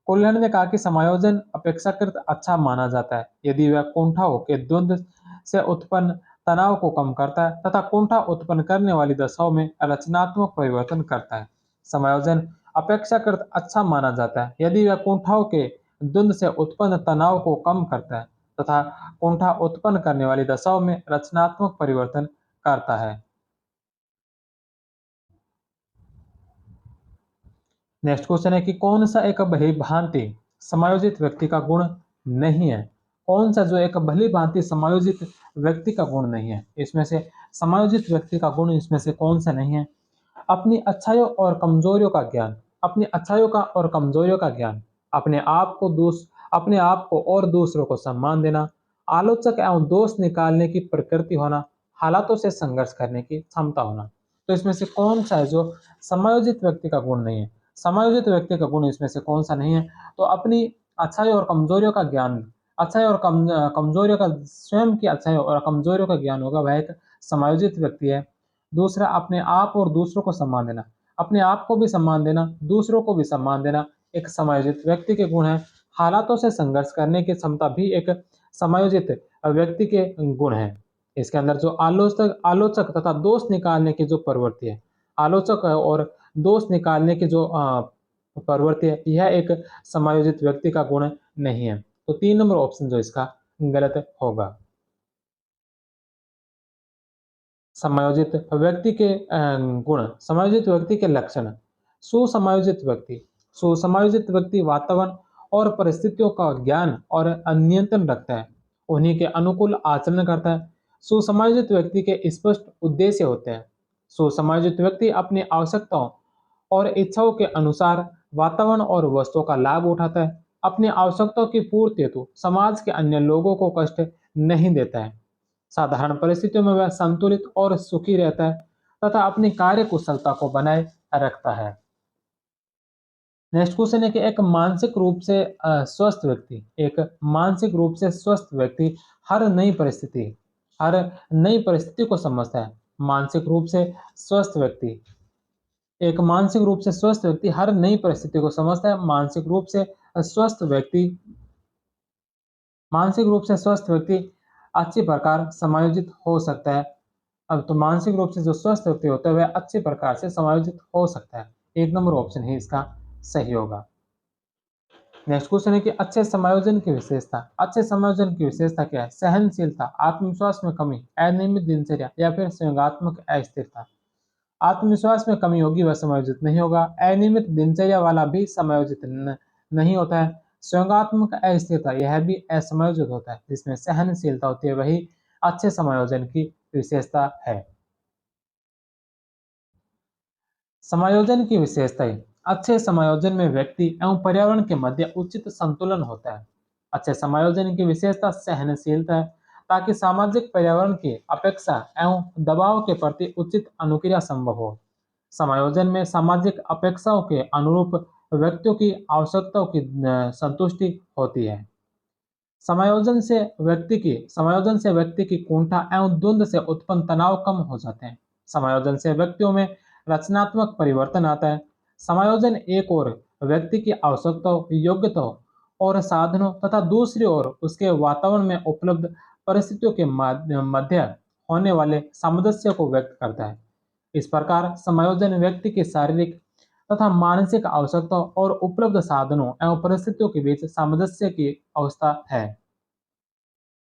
कुल्हड़ ने कहा कि समायोजन अपेक्षाकृत अच्छा माना जाता है यदि वह कुंठाओं के द्वंद्व से उत्पन्न तनाव को कम करता है तथा कुंठा उत्पन्न करने वाली दशाओं में रचनात्मक परिवर्तन करता है। समायोजन अपेक्षाकृत अच्छा माना जाता है यदि वह कुंठाओं के द्वंद्व से उत्पन्न तनाव को कम करता है तथा कुंठा उत्पन्न करने वाली दशाओं में रचनात्मक परिवर्तन करता है। नेक्स्ट क्वेश्चन है कि कौन सा एक भली भांति समायोजित व्यक्ति का गुण नहीं है। कौन सा जो एक भली भांति समायोजित व्यक्ति का गुण नहीं है, इसमें से समायोजित व्यक्ति का गुण इसमें से कौन सा नहीं है। अपनी अच्छाइयों और कमजोरियों का ज्ञान, अपनी अच्छाइयों का और कमजोरियों का ज्ञान, अपने आप को और दूसरों को सम्मान देना, आलोचक एवं दोष निकालने की प्रकृति होना, हालातों से संघर्ष करने की क्षमता होना। तो इसमें से कौन सा है जो समायोजित व्यक्ति का गुण नहीं है। समायोजित व्यक्ति का गुण इसमें से कौन सा नहीं है। तो अपनी अच्छाई और कमजोरियों का ज्ञान, अच्छाई और कमजोरियों का, स्वयं की अच्छाई और कमजोरियों का ज्ञान होगा, वह एक समायोजित व्यक्ति है। दूसरा, अपने आप और दूसरों को सम्मान देना, अपने आप को भी सम्मान देना, दूसरों को भी सम्मान देना एक समायोजित व्यक्ति के गुण है। हालातों से संघर्ष करने की क्षमता भी एक समायोजित व्यक्ति के गुण है। इसके अंदर जो आलोचक आलोचक तथा दोष निकालने की जो प्रवृत्ति है, आलोचक और दोष निकालने की जो प्रवृत्ति है, यह एक समायोजित व्यक्ति का गुण नहीं है। तो 3 नंबर ऑप्शन जो इसका गलत होगा। समायोजित व्यक्ति के गुण, समायोजित व्यक्ति के लक्षण। सुसमायोजित व्यक्ति, सुसमायोजित व्यक्ति वातावरण और परिस्थितियों का ज्ञान और नियंत्रण रखता है, उन्हीं के अनुकूल आचरण करता है। सुसमायोजित व्यक्ति के स्पष्ट उद्देश्य होते हैं। सुसमायोजित व्यक्ति अपनी आवश्यकताओं और इच्छाओं के अनुसार वातावरण और वस्तुओं का लाभ उठाता है। अपनी आवश्यकताओं की पूर्ति हेतु समाज के अन्य लोगों को कष्ट नहीं देता है। साधारण परिस्थितियों में वह संतुलित और सुखी रहता है तथा अपनी कार्य कुशलता को बनाए रखता है। नेक्स्ट क्वेश्चन है कि एक मानसिक रूप से स्वस्थ व्यक्ति, एक मानसिक रूप से स्वस्थ व्यक्ति हर नई परिस्थिति, हर नई परिस्थिति को समझता है। मानसिक रूप से स्वस्थ व्यक्ति, एक मानसिक रूप से स्वस्थ व्यक्ति हर नई परिस्थिति को समझता है। मानसिक रूप से स्वस्थ व्यक्ति, मानसिक रूप से स्वस्थ व्यक्ति अच्छी प्रकार समायोजित हो सकता है। अब तो मानसिक रूप से जो स्वस्थ व्यक्ति होता है वह अच्छे प्रकार से समायोजित हो सकता है। 1 नंबर ऑप्शन ही इसका सही होगा। नेक्स्ट क्वेश्चन है कि अच्छे समायोजन की विशेषता, अच्छे समायोजन की विशेषता क्या है। सहनशीलता, आत्मविश्वास में कमी, अनियमित दिनचर्या या फिर संयोगात्मक अस्थिरता। आत्मविश्वास में कमी होगी वह समायोजित नहीं होगा। अनियमित दिनचर्या वाला भी समायोजित नहीं होता है। संयोगात्मक अस्थिरता यह भी असमायोजित होता है। जिसमें सहनशीलता होती है वही अच्छे समायोजन की विशेषता है। समायोजन की विशेषताएं, अच्छे समायोजन में व्यक्ति एवं पर्यावरण के मध्य उचित संतुलन होता है। अच्छे समायोजन की विशेषता सहनशीलता है ताकि सामाजिक पर्यावरण की अपेक्षा एवं दबाव के प्रति उचित अनुक्रिया संभव हो। समायोजन में सामाजिक अपेक्षाओं के अनुरूप व्यक्तियों की आवश्यकताओं की संतुष्टि होती है। समायोजन से व्यक्ति की कुंठा एवं द्वंद्व से उत्पन्न तनाव कम हो जाते हैं। समायोजन से व्यक्तियों में रचनात्मक परिवर्तन आता है। समायोजन एक ओर व्यक्ति की आवश्यकताओं, योग्यताओं और साधनों तथा दूसरी ओर उसके वातावरण में उपलब्ध परिस्थितियों के मध्य होने वाले सामंजस्य को व्यक्त करता है। इस प्रकार समायोजन व्यक्ति की शारीरिक तथा मानसिक आवश्यकताओं और उपलब्ध साधनों एवं परिस्थितियों के बीच सामंजस्य की अवस्था है।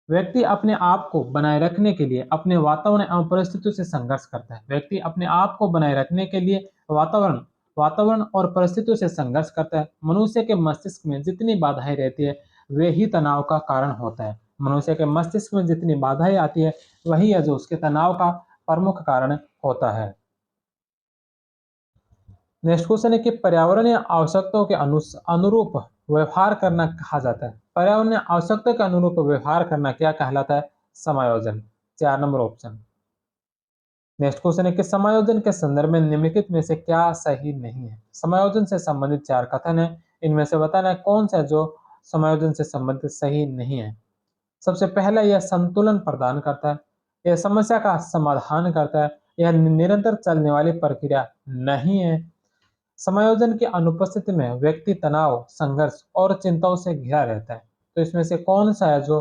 व्यक्ति अपने आप को बनाए रखने के लिए अपने वातावरण एवं परिस्थितियों से संघर्ष करता है। व्यक्ति अपने आप को बनाए रखने के लिए वातावरण वातावरण और परिस्थितियों से संघर्ष करता है। मनुष्य के मस्तिष्क में जितनी बाधाएं रहती है वे ही तनाव का कारण होता है। मनुष्य के मस्तिष्क में जितनी बाधाएं आती है वही है जो उसके तनाव का प्रमुख कारण होता है। नेक्स्ट क्वेश्चन है कि पर्यावरणीय आवश्यकताओं के अनुरूप व्यवहार करना कहा जाता है। पर्यावरणीय आवश्यकता के अनुरूप व्यवहार करना क्या कहलाता है। समायोजन। 4 नंबर ऑप्शन। नेक्स्ट क्वेश्चन है कि समायोजन के संदर्भ में निम्नलिखित में से क्या सही नहीं है। समायोजन से संबंधित 4 कथन है, इनमें से बताना है कौन सा जो समायोजन से संबंधित सही नहीं है। सबसे पहला, यह संतुलन प्रदान करता है, यह समस्या का समाधान करता है, यह निरंतर चलने वाली प्रक्रिया नहीं है। समायोजन की अनुपस्थिति में व्यक्ति तनाव, संघर्ष और चिंताओं से घिरा रहता है। तो इसमें से कौन सा है जो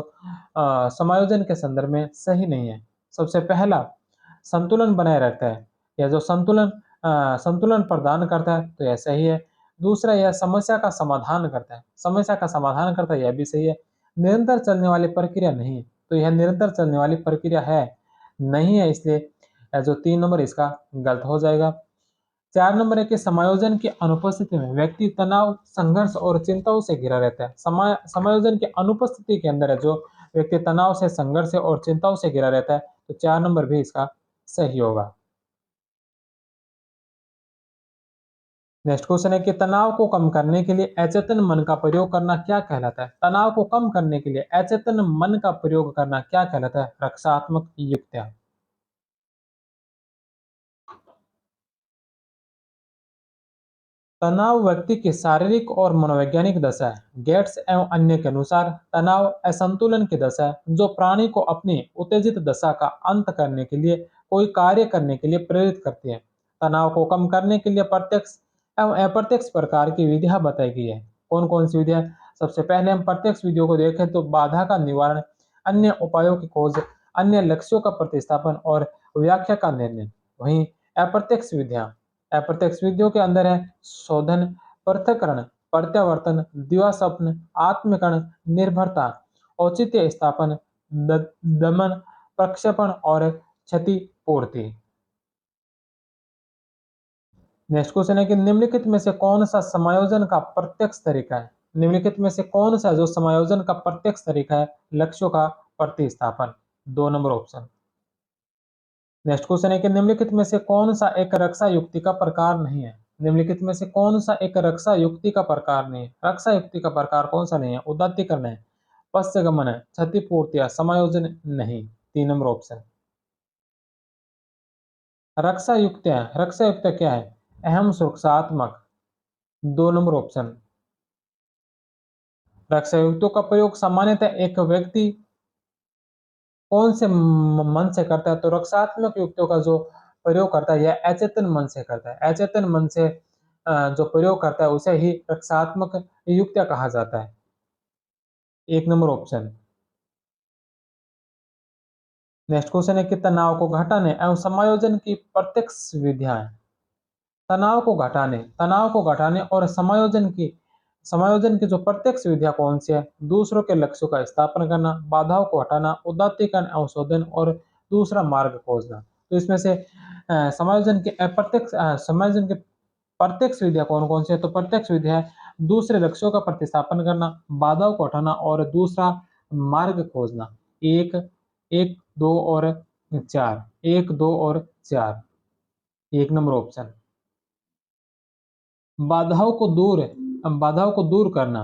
समायोजन के संदर्भ में सही नहीं है। सबसे पहला, संतुलन बनाए रखता है। यह जो संतुलन संतुलन प्रदान करता है, तो यह सही है। दूसरा, यह समस्या का समाधान करता है, समस्या का समाधान करता है, यह भी सही है। निरंतर चलने वाली प्रक्रिया नहीं है, तो यह निरंतर चलने वाली प्रक्रिया है, नहीं है, इसलिए जो 3 नंबर इसका गलत हो जाएगा। 4 नंबर है कि समायोजन की अनुपस्थिति में व्यक्ति तनाव, संघर्ष और चिंताओं से घिरा रहता है। समायोजन की अनुपस्थिति के अंदर है जो व्यक्ति तनाव से, संघर्ष से और चिंताओं से घिरा रहता है, तो 4 नंबर भी इसका सही होगा। नेक्स्ट क्वेश्चन है कि तनाव को कम करने के लिए अचेतन मन का प्रयोग करना क्या कहलाता है? तनाव को कम करने के लिए अचेतन मन का प्रयोग करना क्या कहलाता है? रक्षात्मक युक्तियां। तनाव व्यक्ति की शारीरिक और मनोवैज्ञानिक दशा है। गेट्स एवं अन्य के अनुसार तनाव असंतुलन की दशा है जो प्राणी को अपनी उत्तेजित दशा का अंत करने के लिए, कोई कार्य करने के लिए प्रेरित करती है। तनाव को कम करने के लिए प्रत्यक्ष एवं अप्रत्यक्ष प्रकार की विधियां बताई गई है। कौन कौन सी विधियां? सबसे पहले हम प्रत्यक्ष विधियों को देखें तो बाधा का निवारण, अन्य उपायों की खोज, अन्य लक्ष्यों का प्रतिस्थापन और व्याख्या का निर्णय। वहीं अप्रत्यक्ष विधियां, अप्रत्यक्ष विधियों के अंदर है शोधन, पृथक्करण, प्रत्यावर्तन, दिवास्वप्न, आत्मीकरण, निर्भरता, औचित्य स्थापन, दमन, प्रक्षेपण और क्षतिपूर्ति। नेक्स्ट क्वेश्चन है कि निम्नलिखित में से कौन सा समायोजन का प्रत्यक्ष तरीका है? निम्नलिखित में से कौन सा जो समायोजन का प्रत्यक्ष तरीका है? लक्ष्यों का प्रतिस्थापन, 2 नंबर ऑप्शन। नेक्स्ट क्वेश्चन है कि निम्नलिखित में से कौन सा एक रक्षा युक्ति का प्रकार नहीं है? निम्नलिखित में से कौन सा एक रक्षा युक्ति का प्रकार नहीं है? रक्षा युक्ति का प्रकार कौन सा नहीं है? उदात्तीकरण है, पश्चगमन है, क्षतिपूर्ति या समायोजन नहीं, 3 नंबर ऑप्शन। रक्षा युक्तियां क्या है? अहम सुरक्षात्मक, 2 नंबर ऑप्शन। रक्षा युक्तियों का प्रयोग सामान्यतः एक व्यक्ति कौन से मन से करता है? तो रक्षात्मक युक्तियों का जो प्रयोग करता है यह अचेतन मन से करता है। अचेतन मन से जो प्रयोग करता है उसे ही रक्षात्मक युक्तियां कहा जाता है, 1 नंबर ऑप्शन। नेक्स्ट क्वेश्चन है कि तनाव को घटाने एवं समायोजन की प्रत्यक्ष विधियां। तनाव को घटाने और समायोजन की जो प्रत्यक्ष विधियां कौन सी है? दूसरों के लक्ष्यों का स्थापन करना, बाधाओं को हटाना, उदात्तीकरण एवं शोधन और दूसरा मार्ग खोजना। तो इसमें से समायोजन के प्रत्यक्ष विधियां कौन कौन सी है? तो प्रत्यक्ष विधियां दूसरे लक्ष्यों का प्रतिस्थापन करना, बाधाओं को हटाना और दूसरा मार्ग खोजना। एक, एक, दो और चार, एक, दो और चार, 1 नंबर ऑप्शन। बाधाओं को दूर बाधाओं को दूर करना,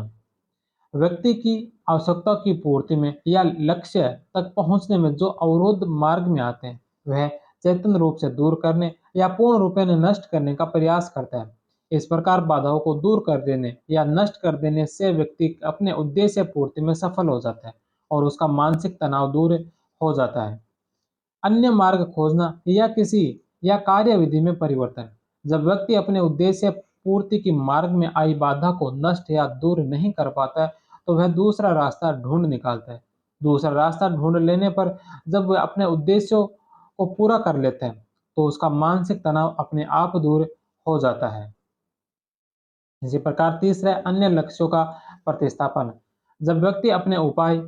व्यक्ति की आवश्यकता की पूर्ति में या लक्ष्य तक पहुंचने में जो अवरोध मार्ग में आते हैं वह चेतन रूप से दूर करने या पूर्ण रूप में नष्ट करने का प्रयास करता है। इस प्रकार बाधाओं को दूर कर देने या नष्ट कर देने से व्यक्ति अपने उद्देश्य पूर्ति में सफल हो जाता है और उसका मानसिक तनाव दूर हो जाता है। अन्य मार्ग खोजना या कार्यविधि में परिवर्तन, जब व्यक्ति अपने उद्देश्य पूर्ति की मार्ग में आई बाधा को नष्ट या दूर नहीं कर पाता है तो वह दूसरा रास्ता ढूंढ निकालता है। दूसरा रास्ता ढूंढ लेने पर जब वह अपने उद्देश्यों को पूरा कर लेते हैं तो उसका मानसिक तनाव अपने आप दूर हो जाता है। इसी प्रकार तीसरा है अन्य लक्ष्यों का प्रतिस्थापन, जब व्यक्ति अपने उपाय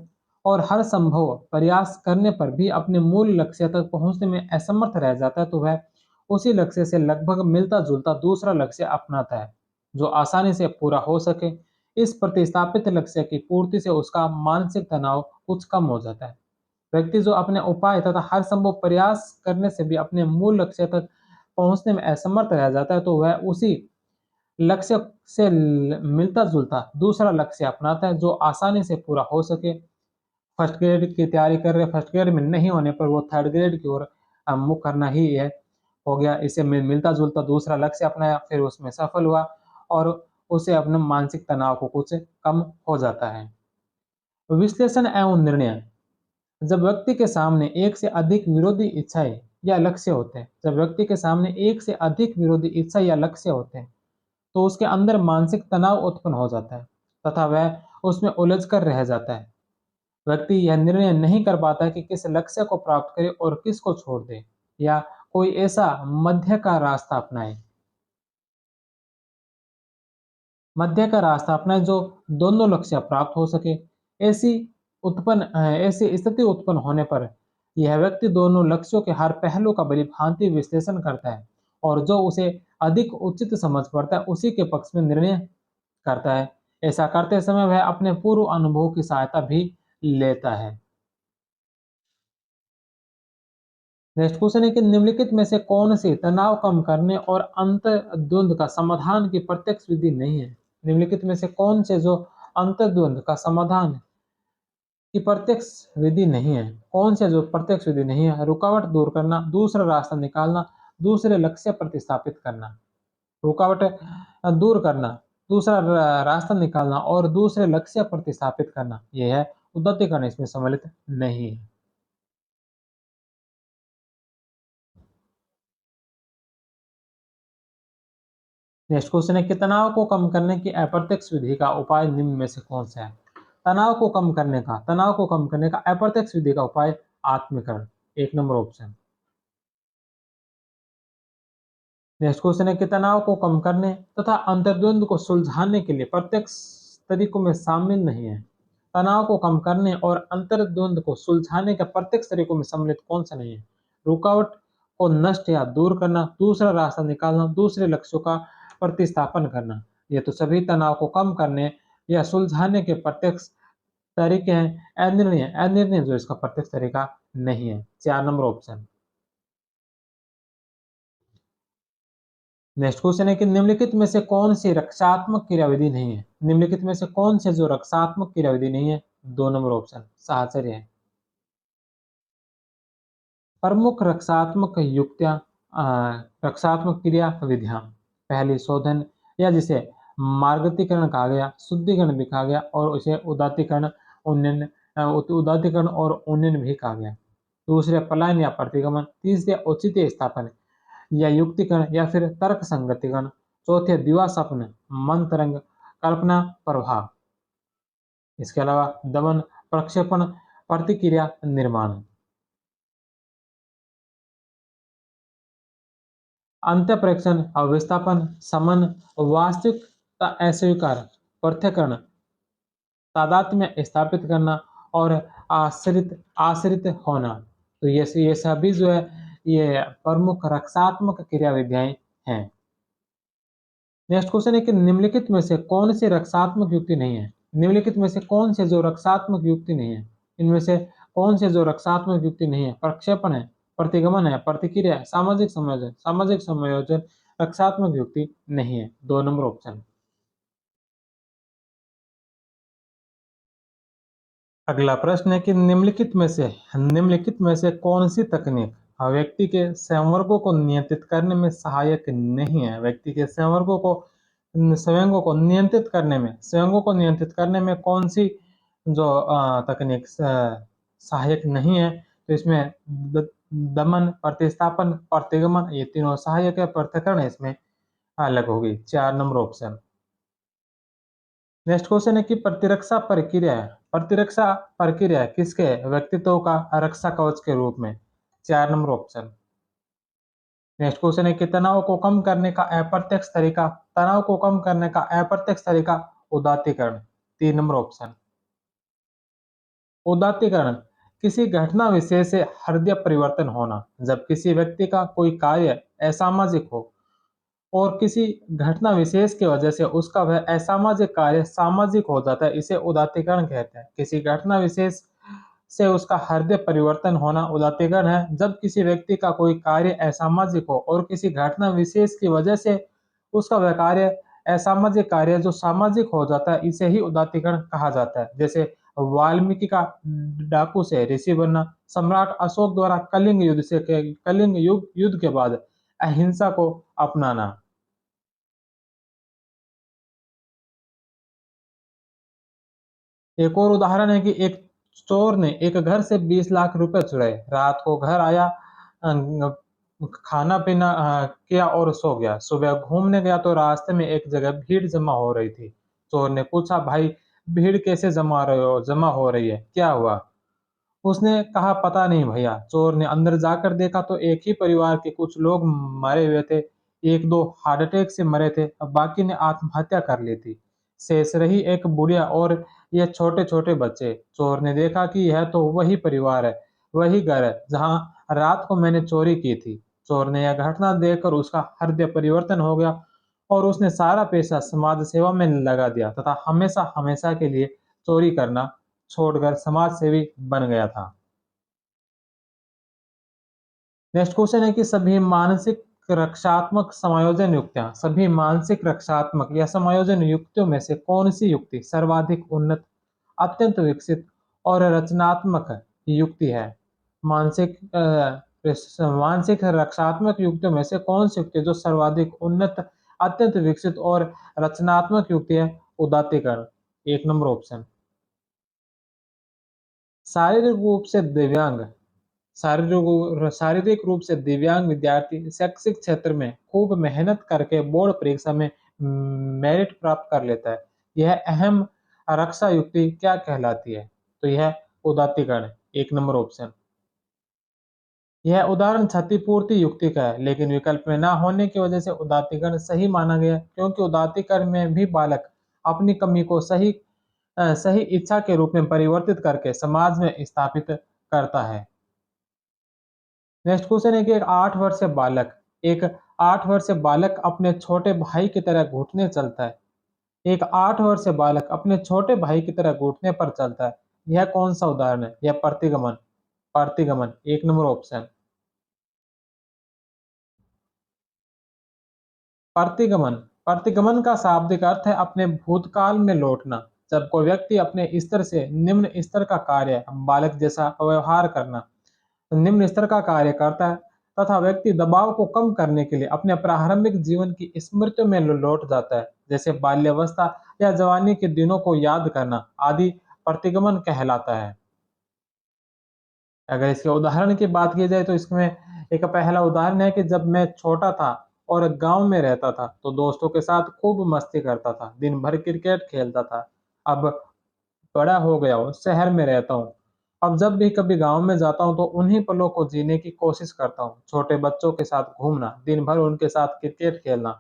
और हर संभव प्रयास करने पर भी अपने मूल लक्ष्य तक पहुंचने में असमर्थ रह जाता है तो वह उसी लक्ष्य से लगभग मिलता जुलता दूसरा लक्ष्य अपनाता है जो आसानी से पूरा हो सके। इस प्रतिस्थापित लक्ष्य की पूर्ति से उसका मानसिक तनाव कुछ कम हो जाता है। व्यक्ति जो अपने उपाय तथा हर संभव प्रयास करने से भी अपने मूल लक्ष्य तक पहुंचने में असमर्थ रह जाता है तो वह उसी लक्ष्य से मिलता जुलता दूसरा लक्ष्य अपनाता है जो आसानी से पूरा हो सके। फर्स्ट ग्रेड की तैयारी कर रहे, फर्स्ट ग्रेड में नहीं होने पर वो थर्ड ग्रेड की ओर मुख करना ही है, हो गया। इसे मिलता जुलता दूसरा लक्ष्य अपनाया, फिर उसमें सफल हुआ और उसे अपने मानसिक तनाव को कुछ कम हो जाता है। विश्लेषण एवं निर्णय, जब व्यक्ति के सामने एक से अधिक विरोधी इच्छाएं या लक्ष्य होते हैं, जब व्यक्ति के सामने एक से अधिक विरोधी इच्छा या लक्ष्य होते हैं तो उसके अंदर मानसिक तनाव उत्पन्न हो जाता है तथा वह उसमें उलझ कर रह जाता है। व्यक्ति यह निर्णय नहीं कर पाता कि किस लक्ष्य को प्राप्त करे और किसको छोड़ दे या कोई ऐसा मध्य का रास्ता अपनाए मध्य का रास्ता अपना जो दोनों लक्ष्य प्राप्त हो सके। ऐसी ऐसी स्थिति उत्पन्न होने पर यह व्यक्ति दोनों लक्ष्यों के हर पहलू का भली-भांति विश्लेषण करता है और जो उसे अधिक उचित समझ पड़ता है उसी के पक्ष में निर्णय करता है। ऐसा करते समय वह अपने पूर्व अनुभव की सहायता भी लेता है। नेक्स्ट क्वेश्चन है कि निम्नलिखित में से कौन सी तनाव कम करने और अंतर्द्वंद का समाधान की प्रत्यक्ष विधि नहीं है? निम्नलिखित में से कौन से जो अंतर्द्वंद का समाधान की प्रत्यक्ष विधि नहीं है? कौन से जो प्रत्यक्ष विधि नहीं है? रुकावट दूर करना, दूसरा रास्ता निकालना, दूसरे लक्ष्य प्रतिस्थापित करना। रुकावट दूर करना, दूसरा रास्ता निकालना और दूसरे लक्ष्य प्रतिस्थापित करना, यह है उद्धृतिकरण इसमें सम्मिलित नहीं है। नेक्स्ट क्वेश्चन है कि तनाव को कम करने की अप्रत्यक्ष विधि का उपाय निम्न में से कौन सा है? तनाव को कम करने का अप्रत्यक्ष विधि का उपाय आत्मीकरण, 1 नंबर ऑप्शन। नेक्स्ट क्वेश्चन है कि तनाव को कम करने तथा अंतर्द्वंद को सुलझाने के लिए प्रत्यक्ष तरीकों में शामिल नहीं है। तनाव को कम करने और अंतर्द्वंद को सुलझाने के प्रत्यक्ष तरीकों में सम्मिलित कौन सा नहीं है? रुकावट को नष्ट या दूर करना, दूसरा रास्ता निकालना, दूसरे लक्ष्यों का प्रतिस्थापन करना। ये तो सभी तनाव को कम करने या सुलझाने के प्रत्यक्ष तरीके हैं। अनिर्णय जो इसका प्रत्यक्ष तरीका नहीं है, 4 नंबर ऑप्शन। नेक्स्ट क्वेश्चन है कि निम्नलिखित में से कौन सी रक्षात्मक क्रियाविधि नहीं है? निम्नलिखित में से कौन से जो रक्षात्मक क्रियाविधि नहीं है? 2 नंबर ऑप्शन साहचर्य है। प्रमुख रक्षात्मक क्रिया विधियां, पहली शोधन या जिसे मार्गतीकरण कहा गया, शुद्धिकरण भी कहा गया और इसे उदातीकरण और उन्नयन भी कहा गया। दूसरे पलायन या प्रतिगमन, तीसरे औचित्य स्थापन या युक्तिकरण या फिर तर्क संगतिकरण, चौथे दिवा स्वप्न, मन तरंग, कल्पना प्रभाव। इसके अलावा दमन, प्रक्षेपण, प्रतिक्रिया, निर्माण। अंतःप्रेक्षण, विस्थापन, समन, वास्तविकता अस्वीकार, पृथक्करण, तादात्म्य स्थापित करना और आश्रित आश्रित होना। तो ये सभी जो है ये प्रमुख रक्षात्मक क्रिया विधियां हैं। नेक्स्ट क्वेश्चन है कि निम्नलिखित में से कौन सी रक्षात्मक युक्ति नहीं है? निम्नलिखित में से कौन से जो रक्षात्मक युक्ति नहीं है? इनमें से कौन से जो रक्षात्मक युक्ति नहीं है? प्रक्षेपण है, प्रतिगमन है, प्रतिक्रिया है, सामाजिक समायोजन रक्षात्मक युक्ति नहीं है, 2 नंबर ऑप्शन। अगला प्रश्न है कि निम्नलिखित में से कौन सी तकनीक व्यक्ति के संवर्गों को नियंत्रित करने में सहायक नहीं है? व्यक्ति के संवेगों को नियंत्रित करने में कौन सी जो तकनीक सहायक नहीं है? तो इसमें दमन, प्रतिस्थापन, प्रतिगमन ये तीनों सहायक है, पृथक्करण इसमें अलग होगी, 4 नंबर ऑप्शन। नेक्स्ट क्वेश्चन है कि प्रतिरक्षा प्रक्रिया किसके व्यक्तित्व का रक्षा कवच के रूप में? 4 नंबर ऑप्शन। नेक्स्ट क्वेश्चन है कि तनाव को कम करने का अप्रत्यक्ष तरीका उदात्तीकरण, 3 नंबर ऑप्शन। उदात्तीकरण किसी घटना विशेष से हृदय परिवर्तन होना, जब किसी व्यक्ति का कोई कार्य असामाजिक हो और किसी घटना विशेष की वजह से उसका वह असामाजिक कार्य सामाजिक हो जाता है, इसे उदात्तीकरण कहते हैं। किसी घटना विशेष से उसका हृदय परिवर्तन होना उदात्तीकरण है। जब किसी व्यक्ति का कोई कार्य असामाजिक हो और किसी घटना विशेष की वजह से उसका वह कार्य असामाजिक कार्य जो सामाजिक हो जाता है, इसे ही उदात्तीकरण कहा जाता है। जैसे वाल्मीकि का डाकू से ऋषि बनना, सम्राट अशोक द्वारा कलिंग युद्ध के बाद अहिंसा को अपनाना। एक और उदाहरण है कि एक चोर ने एक घर से 20 लाख रुपए चुराए, रात को घर आया, खाना पीना किया और सो गया। सुबह घूमने गया तो रास्ते में एक जगह भीड़ जमा हो रही थी। चोर ने पूछा, भाई भीड़ कैसे जमा हो रही है, क्या हुआ? उसने कहा, पता नहीं भैया। चोर ने अंदर जाकर देखा तो एक ही परिवार के कुछ लोग मरे हुए थे। एक दो हार्ट अटैक से मरे थे, अब बाकी ने आत्महत्या कर ली थी। शेष रही एक बुढ़िया और ये छोटे-छोटे बच्चे। चोर ने देखा कि यह तो वही परिवार है, वही घर है, जहाँ रात को मैंने चोरी की थी। चोर ने यह घटना देखकर उसका हृदय परिवर्तन हो गया और उसने सारा पैसा समाज सेवा में लगा दिया तथा हमेशा-हमेशा के लिए चोरी करना छोड़कर समाज सेवी बन गया था। नेक्स्ट क्वेश्चन है कि सभी मानसिक रक्षात्मक या समायोजन युक्तियों में से कौन सी युक्ति सर्वाधिक उन्नत, अत्यंत विकसित और रचनात्मक युक्ति है? मानसिक मानसिक रक्षात्मक युक्तियों में से कौन सी युक्ति है जो सर्वाधिक उन्नत, अत्यंत विकसित और रचनात्मक युक्ति है? उदात्तीकरण, एक नंबर ऑप्शन। शारीरिक रूप से दिव्यांग शारीरिक रूप से दिव्यांग विद्यार्थी शैक्षिक क्षेत्र में खूब मेहनत करके बोर्ड परीक्षा में मेरिट प्राप्त कर लेता है। यह अहम रक्षा युक्ति क्या कहलाती है? तो यह उदात्तीकरण, एक नंबर ऑप्शन। यह उदाहरण क्षतिपूर्ति युक्ति का है, लेकिन विकल्प में ना होने की वजह से उदात्तीकरण सही माना गया, क्योंकि उदात्तीकरण में भी बालक अपनी कमी को सही इच्छा के रूप में परिवर्तित करके समाज में स्थापित करता है। नेक्स्ट क्वेश्चन है कि एक 8 वर्षीय बालक अपने छोटे भाई की तरह घुटने चलता है। एक 8 वर्षीय बालक अपने छोटे भाई की तरह घुटने पर चलता है। यह कौन सा उदाहरण है? यह प्रतिगमन, एक नंबर ऑप्शन। प्रतिगमन प्रतिगमन का शाब्दिक अर्थ है अपने भूतकाल में लौटना। जब कोई व्यक्ति अपने स्तर से निम्न स्तर का कार्य बालक जैसा व्यवहार करना निम्न स्तर का कार्य करता है तथा व्यक्ति दबाव को कम करने के लिए अपने प्रारंभिक जीवन की स्मृतियों में लौट जाता है, जैसे बाल्यावस्था या जवानी के दिनों को याद करना आदि प्रतिगमन कहलाता है। अगर इसके उदाहरण की बात की जाए तो इसमें एक पहला उदाहरण है कि जब मैं छोटा था और गांव में रहता था तो दोस्तों के साथ खूब मस्ती करता था, दिन भर क्रिकेट खेलता था। अब बड़ा हो गया हूँ, शहर में रहता हूँ। अब जब भी कभी गाँव में जाता हूँ तो उन्हीं पलों को जीने की कोशिश करता हूँ। छोटे बच्चों के साथ घूमना, दिन भर उनके साथ क्रिकेट खेलना,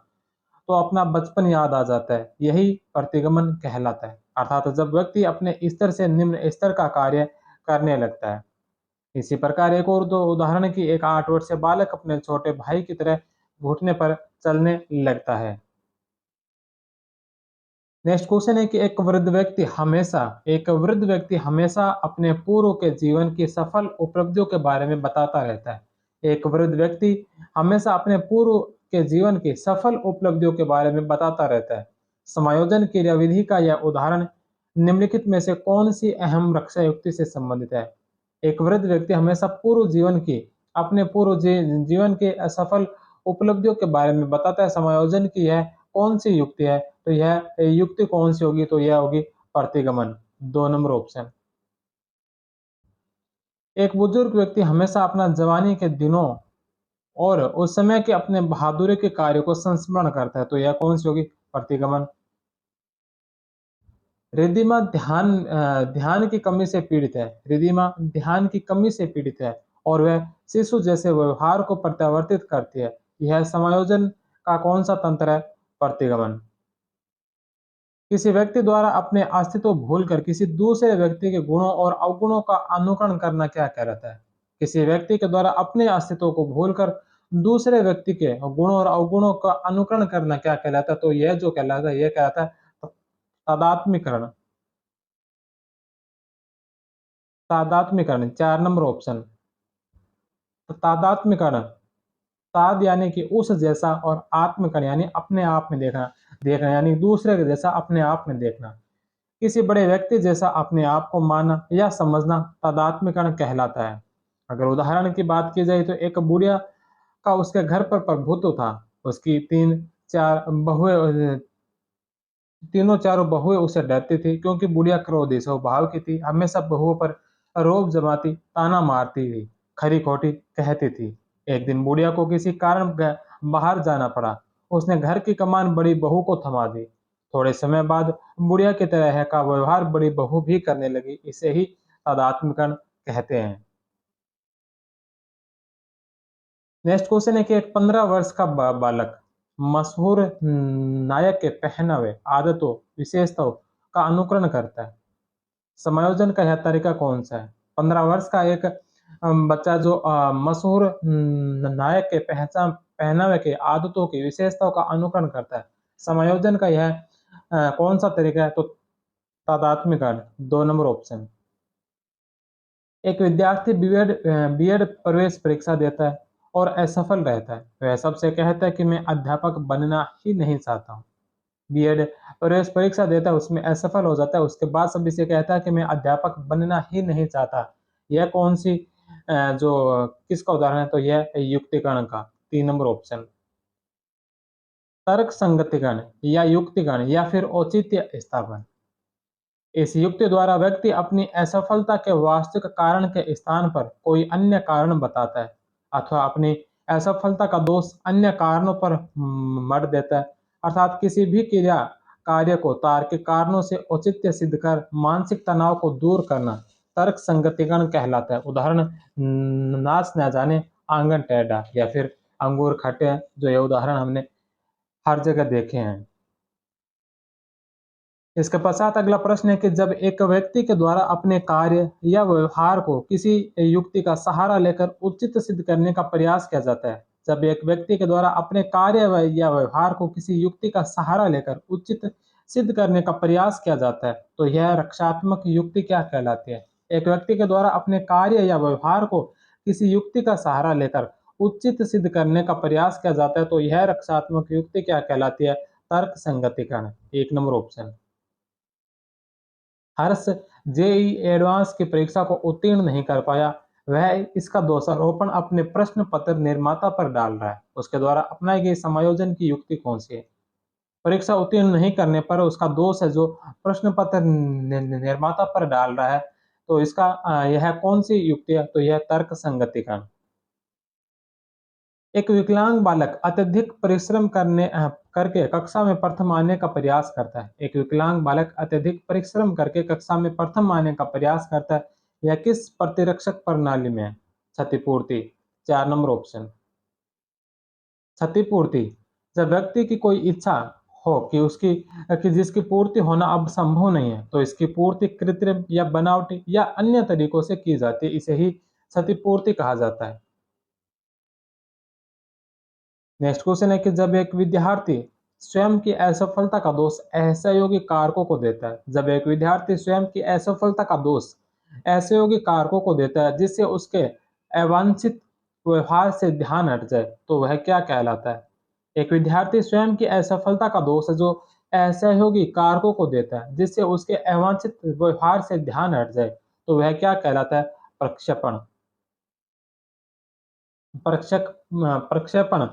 तो अपना बचपन याद आ जाता है। यही प्रतिगमन कहलाता है। अर्थात जब व्यक्ति अपने स्तर से निम्न स्तर का कार्य करने लगता है। इसी प्रकार एक और दो उदाहरण की एक 8 वर्षीय बालक अपने छोटे भाई की तरह घुटने पर चलने लगता है। नेक्स्ट क्वेश्चन है कि एक वृद्ध व्यक्ति हमेशा अपने पूर्व के जीवन की सफल उपलब्धियों के बारे में बताता रहता है। एक वृद्ध व्यक्ति हमेशा अपने पूर्व के जीवन की सफल उपलब्धियों के बारे में बताता रहता है। समायोजन क्रियाविधि का यह उदाहरण निम्नलिखित में से कौन सी अहम रक्षा युक्ति से संबंधित है? एक वृद्ध व्यक्ति हमेशा अपने जीवन के असफल उपलब्धियों के बारे में बताता है। समायोजन की यह कौन सी युक्ति है? तो यह युक्ति कौन सी होगी? तो यह होगी प्रतिगमन, 2 नंबर ऑप्शन। एक बुजुर्ग व्यक्ति हमेशा अपना जवानी के दिनों और उस समय के अपने बहादुरी के कार्यों को संस्मरण करता है, तो यह कौन सी होगी? प्रतिगमन। ध्यान की कमी से पीड़ित है। रिद्धिमा ध्यान की कमी से पीड़ित है और वह शिशु जैसे व्यवहार को प्रत्यावर्तित करती है। यह समायोजन का कौन सा तंत्र है? प्रतिगमन। किसी व्यक्ति द्वारा अपने अस्तित्व भूलकर किसी दूसरे व्यक्ति के गुणों और अवगुणों का अनुकरण करना क्या कहलाता है? किसी व्यक्ति के द्वारा अपने अस्तित्व को भूलकर दूसरे व्यक्ति के गुणों और अवगुणों का अनुकरण करना क्या कहलाता है? तो यह जो कहलाता है, यह कहलाता है तादात्म्यकरण। तादात्म्यकरण, 4 नंबर ऑप्शन। तो तादात्म्यकरण, ताद यानी कि उस जैसा और आत्मकरण यानी अपने आप में देखना यानी दूसरे के जैसा अपने आप में देखना। किसी बड़े व्यक्ति जैसा अपने आप को मानना या समझना तादात्म्यकरण कहलाता है। अगर उदाहरण की बात की जाए तो एक बुढ़िया का उसके घर पर प्रभुत्व था। उसकी 3-4 बहुएं तीनों चारों बहुएं उससे डरती थी, क्योंकि बुढ़िया क्रोधी स्वभाव की थी, हमेशा बहुओं पर रोब जमाती, ताना मारती थी, खरी खोटी कहती थी। एक दिन बुढ़िया को किसी कारण बाहर जाना पड़ा। उसने घर की कमान बड़ी बहू को थमा दी। थोड़े समय बाद बुढ़िया की तरह का व्यवहार बड़ी बहू भी करने लगी। इसे ही तादात्म्यकरण कहते हैं। नेक्स्ट क्वेश्चन है कि एक 15 वर्ष का बालक मशहूर नायक के पहनावे, आदतों, विशेषताओं का अनुकरण करता है। समायोजन का यह तरीका कौन सा है? 15 वर्ष का एक बच्चा जो मशहूर नायक के पहचान पहनावे के, आदतों की, विशेषताओं का अनुकरण करता है। समायोजन का यह कौन सा तरीका है? तो तादात्म्यकरण, 2 नंबर ऑप्शन। एक विद्यार्थी बीएड प्रवेश परीक्षा देता है और असफल रहता है। वह सबसे कहता है कि मैं अध्यापक बनना ही नहीं चाहता हूँ। बीएड प्रवेश परीक्षा देता है, उसमें असफल हो जाता है, उसके बाद सभी से कहता है कि मैं अध्यापक बनना ही नहीं चाहता। यह कौन सी जो किसका उदाहरण है? तो यह युक्तिकरण का, 3 नंबर ऑप्शन। तर्क संगतिकरण या युक्तिकरण या फिर औचित्य स्थापन। इस युक्ति द्वारा व्यक्ति अपनी असफलता के वास्तविक कारण के स्थान पर कोई अन्य कारण बताता है अथवा अपनी असफलता का दोष अन्य कारणों पर मढ़ देता है। अर्थात किसी भी क्रिया कार्य को तार्किक कारणों से औचित्य सिद्ध कर मानसिक तनाव को दूर करना तर्क संगतिकरण कहलाता है। उदाहरण, नाच न जाने आंगन टेढ़ा या फिर अंगूर खट्टे हैं, जो ये उदाहरण हमने हर जगह देखे हैं। इसके पश्चात अगला प्रश्न है कि जब एक व्यक्ति के द्वारा अपने कार्य या व्यवहार को किसी युक्ति का सहारा लेकर उचित सिद्ध करने का प्रयास किया जाता है। जब एक व्यक्ति के द्वारा अपने कार्य या व्यवहार को किसी युक्ति का सहारा लेकर उचित सिद्ध करने का प्रयास किया जाता है, तो यह रक्षात्मक युक्ति क्या कहलाती है? एक व्यक्ति के द्वारा अपने कार्य या व्यवहार को किसी युक्ति का सहारा लेकर उचित सिद्ध करने का प्रयास किया जाता है, तो यह रक्षात्मक युक्ति क्या कहलाती है? तर्क संगतिकरण, 1 नंबर ऑप्शन। हर्ष जेईई एडवांस की परीक्षा को उत्तीर्ण नहीं कर पाया। वह इसका दोषारोपण अपने प्रश्न पत्र निर्माता पर डाल रहा है। उसके द्वारा अपनाई गई समायोजन की युक्ति कौन सी है? परीक्षा उत्तीर्ण नहीं करने पर उसका दोष है जो प्रश्न पत्र निर्माता पर डाल रहा है। तो इसका यह कौन सी युक्ति है? तो यह तर्क संगतिकरण। एक विकलांग बालक अत्यधिक परिश्रम करके कक्षा में प्रथम आने का प्रयास करता है। एक विकलांग बालक अत्यधिक परिश्रम करके कक्षा में प्रथम आने का प्रयास करता है। यह किस प्रतिरक्षक प्रणाली में है? क्षतिपूर्ति, 4 नंबर ऑप्शन। क्षतिपूर्ति, जब व्यक्ति की कोई इच्छा हो कि जिसकी पूर्ति होना अब संभव नहीं है, तो इसकी पूर्ति कृत्रिम या बनावटी या अन्य तरीकों से की जाती है। इसे ही क्षतिपूर्ति कहा जाता है। नेक्स्ट क्वेश्चन है कि जब एक विद्यार्थी स्वयं की असफलता का दोष असहयोगी कारकों को देता है, जब एक विद्यार्थी स्वयं की असफलता का दोष असहयोगी कारकों को देता है जिससे उसके अवांछित व्यवहार से ध्यान हट जाए, तो वह क्या कहलाता है? एक विद्यार्थी स्वयं की असफलता का दोष है जो असहयोगी कारकों को देता है जिससे उसके अवांछित व्यवहार से ध्यान हट जाए, तो वह क्या कहलाता है? प्रक्षेपण। प्रक्षेपण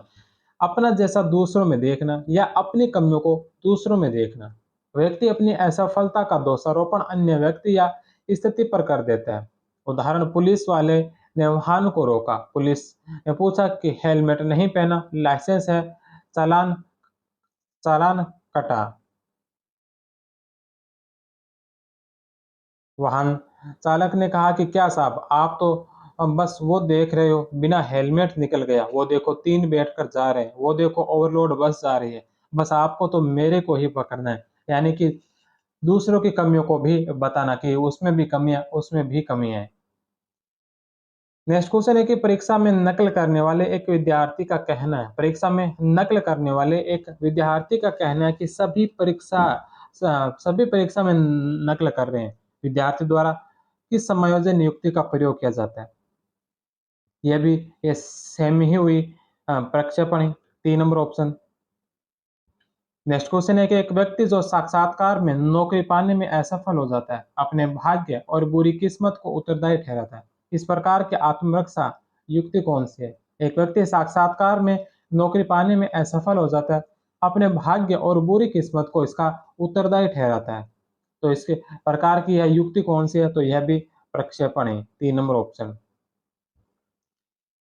अपना जैसा दूसरों में देखना या अपनी कमियों को दूसरों में देखना। व्यक्ति अपनी असफलता का दोषारोपण अन्य व्यक्ति या स्थिति पर कर देता है। उदाहरण, पुलिस वाले ने वाहन को रोका, पुलिस ने पूछा कि हेलमेट नहीं पहना, लाइसेंस है, चालान चालान कटा। वाहन चालक ने कहा कि क्या साहब, आप तो बस वो देख रहे हो, बिना हेलमेट निकल गया, वो देखो 3 बैठकर जा रहे हैं, वो देखो ओवरलोड बस जा रही है, बस आपको तो मेरे को ही पकड़ना है। यानी कि दूसरों की कमियों को भी बताना कि उसमें भी कमियां, उसमें भी कमियां है। नेक्स्ट क्वेश्चन है कि परीक्षा में नकल करने वाले एक विद्यार्थी का कहना है, परीक्षा में नकल करने वाले एक विद्यार्थी का कहना है कि सभी परीक्षा में नकल कर रहे हैं। विद्यार्थी द्वारा किस समायोजन युक्ति का प्रयोग किया जाता है? यह भी ये सेम ही हुई प्रक्षेपण ही, 3 नंबर ऑप्शन। नेक्स्ट क्वेश्चन है कि एक व्यक्ति जो साक्षात्कार में नौकरी पाने में असफल हो जाता है, अपने भाग्य और बुरी किस्मत को उत्तरदायी ठहराता है। इस प्रकार की आत्मरक्षा युक्ति कौन सी है? एक व्यक्ति साक्षात्कार में नौकरी पाने में असफल हो जाता है, अपने भाग्य और बुरी किस्मत को इसका उत्तरदायी ठहराता है। तो इसके प्रकार की यह युक्ति कौन सी है? तो यह भी प्रक्षेपण है, 3 नंबर ऑप्शन।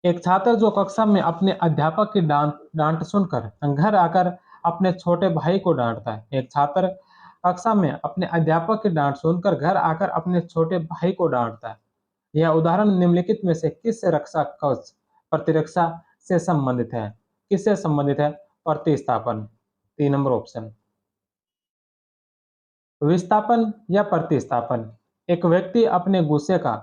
एक छात्र जो कक्षा में अपने अध्यापक की डांट डांट सुनकर घर आकर अपने छोटे भाई को डांटता है। एक छात्र कक्षा में अपने अध्यापक की डांट सुनकर घर आकर अपने छोटे भाई को डांटता है। यह उदाहरण निम्नलिखित में से किस रक्षा कवच प्रतिरक्षा से संबंधित है? किससे संबंधित है? प्रतिस्थापन। 3 नंबर ऑप्शन। विस्थापन या प्रतिस्थापन। एक व्यक्ति अपने गुस्से का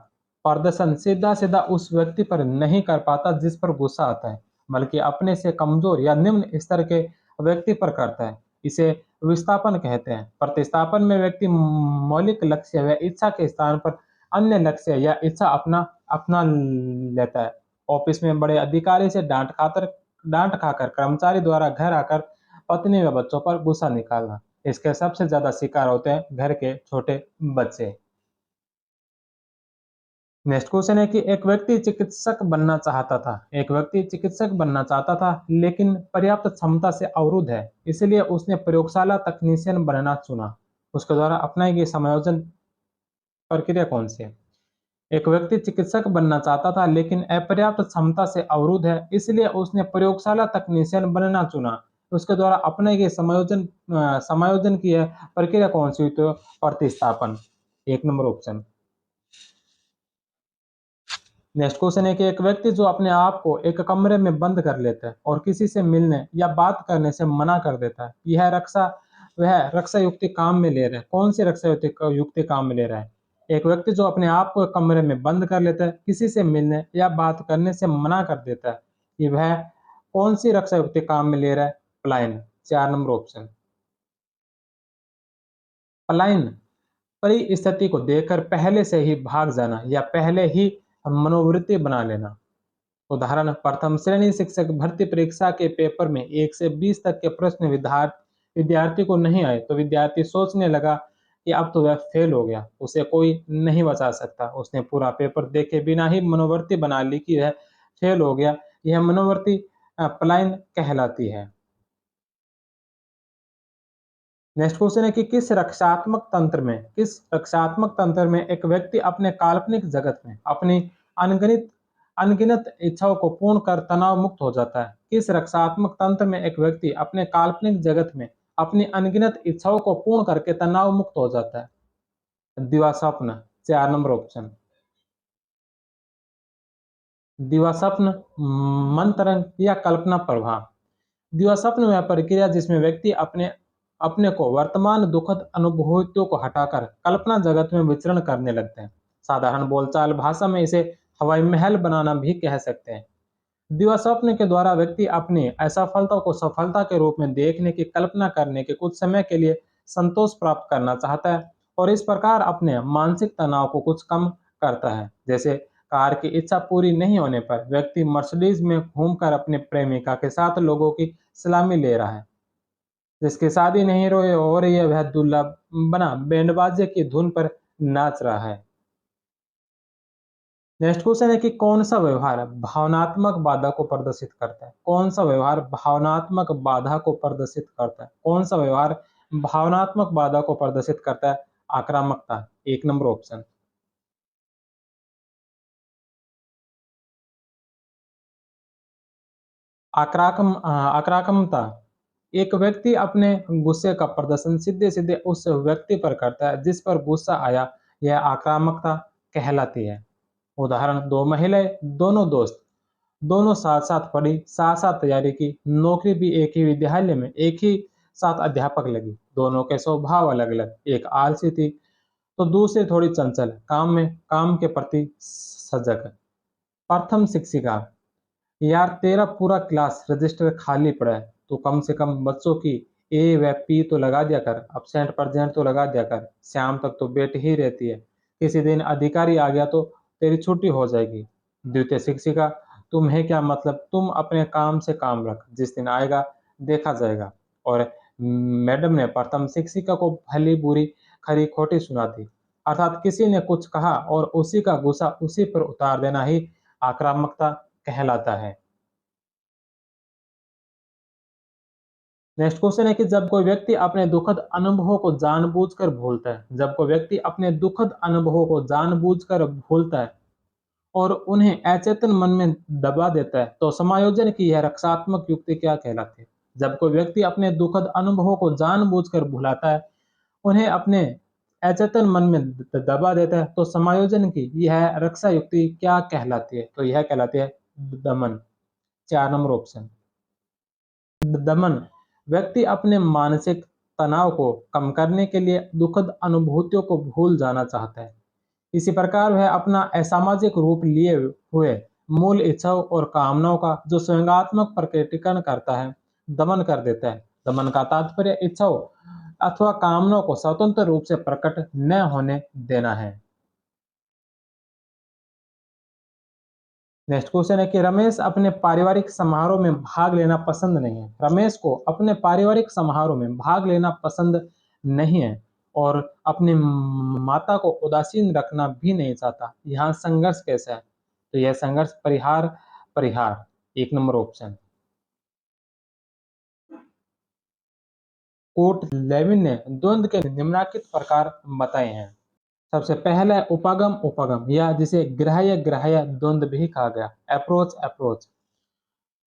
प्रदर्शन सीधा-सीधा उस व्यक्ति पर नहीं कर पाता जिस पर गुस्सा आता है, बल्कि अपने से कमज़ोर या निम्न स्तर के व्यक्ति पर करता है। इसे विस्थापन कहते हैं। प्रतिस्थापन में व्यक्ति मौलिक लक्ष्य व इच्छा के स्थान पर अन्य लक्ष्य या इच्छा अपना लेता है। ऑफिस में बड़े अधिकारी से डाँट खाकर कर्मचारी द्वारा घर आकर पत्नी व बच्चों पर गुस्सा निकालना। इसके सबसे ज़्यादा शिकार होते हैं घर के छोटे बच्चे। नेक्स्ट क्वेश्चन है कि एक व्यक्ति चिकित्सक बनना चाहता था, लेकिन पर्याप्त क्षमता से अवरुद्ध है, इसलिए उसने प्रयोगशाला तकनीशियन बनना चुना। उसके द्वारा अपनाई गई समायोजन प्रक्रिया कौन सी है? एक व्यक्ति चिकित्सक बनना चाहता था, लेकिन अपर्याप्त क्षमता से अवरुद्ध है, इसलिए उसने प्रयोगशाला तकनीशियन बनना चुना। उसके द्वारा अपनाई गई समायोजन की है प्रक्रिया कौन सी हुई? तो प्रतिस्थापन। 1 नंबर ऑप्शन। नेक्स्ट क्वेश्चन है कि एक व्यक्ति जो अपने आप को एक कमरे में बंद कर लेता है और किसी से मिलने या बात करने से मना कर देता है, वह रक्षा युक्ति काम में ले रहा है। कौन सी युक्ति काम में ले रहा है? एक व्यक्ति जो अपने आप को एक कमरे में बंद कर लेता है, किसी से मिलने या बात करने से मना कर देता है, कि वह कौन सी रक्षा युक्ति काम में ले रहा है? पलायन। 4 नंबर ऑप्शन। पलायन परिस्थिति को देखकर पहले से ही भाग जाना या पहले ही मनोवृत्ति बना लेना। उदाहरण, प्रथम श्रेणी शिक्षक भर्ती परीक्षा के पेपर में 1 से 20 तक के प्रश्न विद्यार्थी को नहीं आए, तो विद्यार्थी सोचने लगा कि अब तो वह फेल हो गया, उसे कोई नहीं बचा सकता। उसने पूरा पेपर देखे बिना ही मनोवृत्ति बना ली कि वह फेल हो गया। यह मनोवृत्ति पलायन कहलाती है। नेक्स्ट क्वेश्चन है कि किस रक्षात्मक तंत्र में एक व्यक्ति अपने काल्पनिक जगत में अपनी अनगिनत अनगिनत इच्छाओं को पूर्ण कर तनाव मुक्त हो जाता है? किस रक्षात्मक तंत्र में एक व्यक्ति अपने काल्पनिक जगत में अपनी अनगिनत इच्छाओं को पूर्ण करके तनाव मुक्त हो जाता है? दिवास्वप्न। 4 नंबर ऑप्शन। दिवास्वप्न, मंत्रंग या कल्पना प्रवाह। दिवास्वप्न वह प्रक्रिया जिसमें व्यक्ति अपने अपने को वर्तमान दुखद अनुभूतियों को हटाकर कल्पना जगत में विचरण करने लगते हैं। साधारण बोलचाल भाषा में इसे हवाई महल बनाना भी कह सकते हैं। दिवास्वप्न के द्वारा व्यक्ति अपनी असफलता को सफलता के रूप में देखने की कल्पना करने के कुछ समय के लिए संतोष प्राप्त करना चाहता है और इस प्रकार अपने मानसिक तनाव को कुछ कम करता है। जैसे कार की इच्छा पूरी नहीं होने पर व्यक्ति मर्सिडीज में घूमकर अपने प्रेमिका के साथ लोगों की सलामी ले रहा है। जिसकी शादी नहीं हो रही है वह दूल्हा बना बैंड बाजे की धुन पर नाच रहा है। नेक्स्ट क्वेश्चन है कि कौन सा व्यवहार भावनात्मक बाधा को प्रदर्शित करता है? कौन सा व्यवहार भावनात्मक बाधा को प्रदर्शित करता है? कौन सा व्यवहार भावनात्मक बाधा को प्रदर्शित करता है? आक्रामकता। 1 नंबर ऑप्शन। आक्रामकता। एक व्यक्ति अपने गुस्से का प्रदर्शन सीधे-सीधे उस व्यक्ति पर करता है जिस पर गुस्सा आया, यह आक्रामकता कहलाती है। उदाहरण, 2 महिलाएं, दोनों दोस्त, दोनों साथ-साथ पढ़ी, साथ-साथ तैयारी की, नौकरी भी एक ही विद्यालय में, एक ही साथ अध्यापक लगी। दोनों के स्वभाव अलग-अलग, एक आलसी थी, तो दूसरी थोड़ी चंचल, काम के प्रति सजग। प्रथम शिक्षिका, यार तेरा पूरा क्लास रजिस्टर खाली पड़ा है, तो कम से कम बच्चों की ए व पी तो लगा दिया कर, एब्सेंट प्रेजेंट तो लगा दिया कर, शाम तक तो बैठ ही रहती है, किसी दिन अधिकारी आ गया तो तेरी छुट्टी हो जाएगी। द्वितीय शिक्षिका, तुम्हें क्या मतलब, तुम अपने काम से काम रख, जिस दिन आएगा देखा जाएगा। और मैडम ने प्रथम शिक्षिका को भली बुरी खरी खोटी सुना दी, अर्थात किसी ने कुछ कहा और उसी का गुस्सा उसी पर उतार देना ही आक्रामकता कहलाता है। नेक्स्ट क्वेश्चन है कि जब कोई व्यक्ति अपने दुखद अनुभवों को जानबूझकर भूलता है और उन्हें अचेतन मन में दबा देता है, तो समायोजन की यह रक्षात्मक युक्ति क्या कहलाती है? जब कोई व्यक्ति अपने दुखद अनुभवों को जानबूझकर भुलाता है, उन्हें अपने अचेतन मन में दबा देता है, तो समायोजन की यह रक्षा युक्ति क्या कहलाती है? तो यह कहलाती है दमन। 4 नंबर ऑप्शन। दमन व्यक्ति अपने मानसिक तनाव को कम करने के लिए दुखद अनुभूतियों को भूल जाना चाहता है। इसी प्रकार वह अपना असामाजिक रूप लिए हुए मूल इच्छाओं और कामनाओं का जो स्वयंगात्मक प्रकटीकरण करता है, दमन कर देता है। दमन का तात्पर्य इच्छाओं अथवा कामनाओं को स्वतंत्र रूप से प्रकट न होने देना है। नेक्स्ट क्वेश्चन है कि रमेश अपने पारिवारिक समारोह में भाग लेना पसंद नहीं है। रमेश को अपने पारिवारिक समारोह में भाग लेना पसंद नहीं है और अपनी माता को उदासीन रखना भी नहीं चाहता। यहाँ संघर्ष कैसा है? तो यह संघर्ष परिहार परिहार, एक नंबर ऑप्शन। कोर्ट लेविन ने द्वंद्व के निम्नलिखित प्रकार बताए हैं। सबसे पहला है उपागम उपागम, या जिसे ग्राह्य ग्राह्य द्वंद्व भी कहा गया, अप्रोच अप्रोच।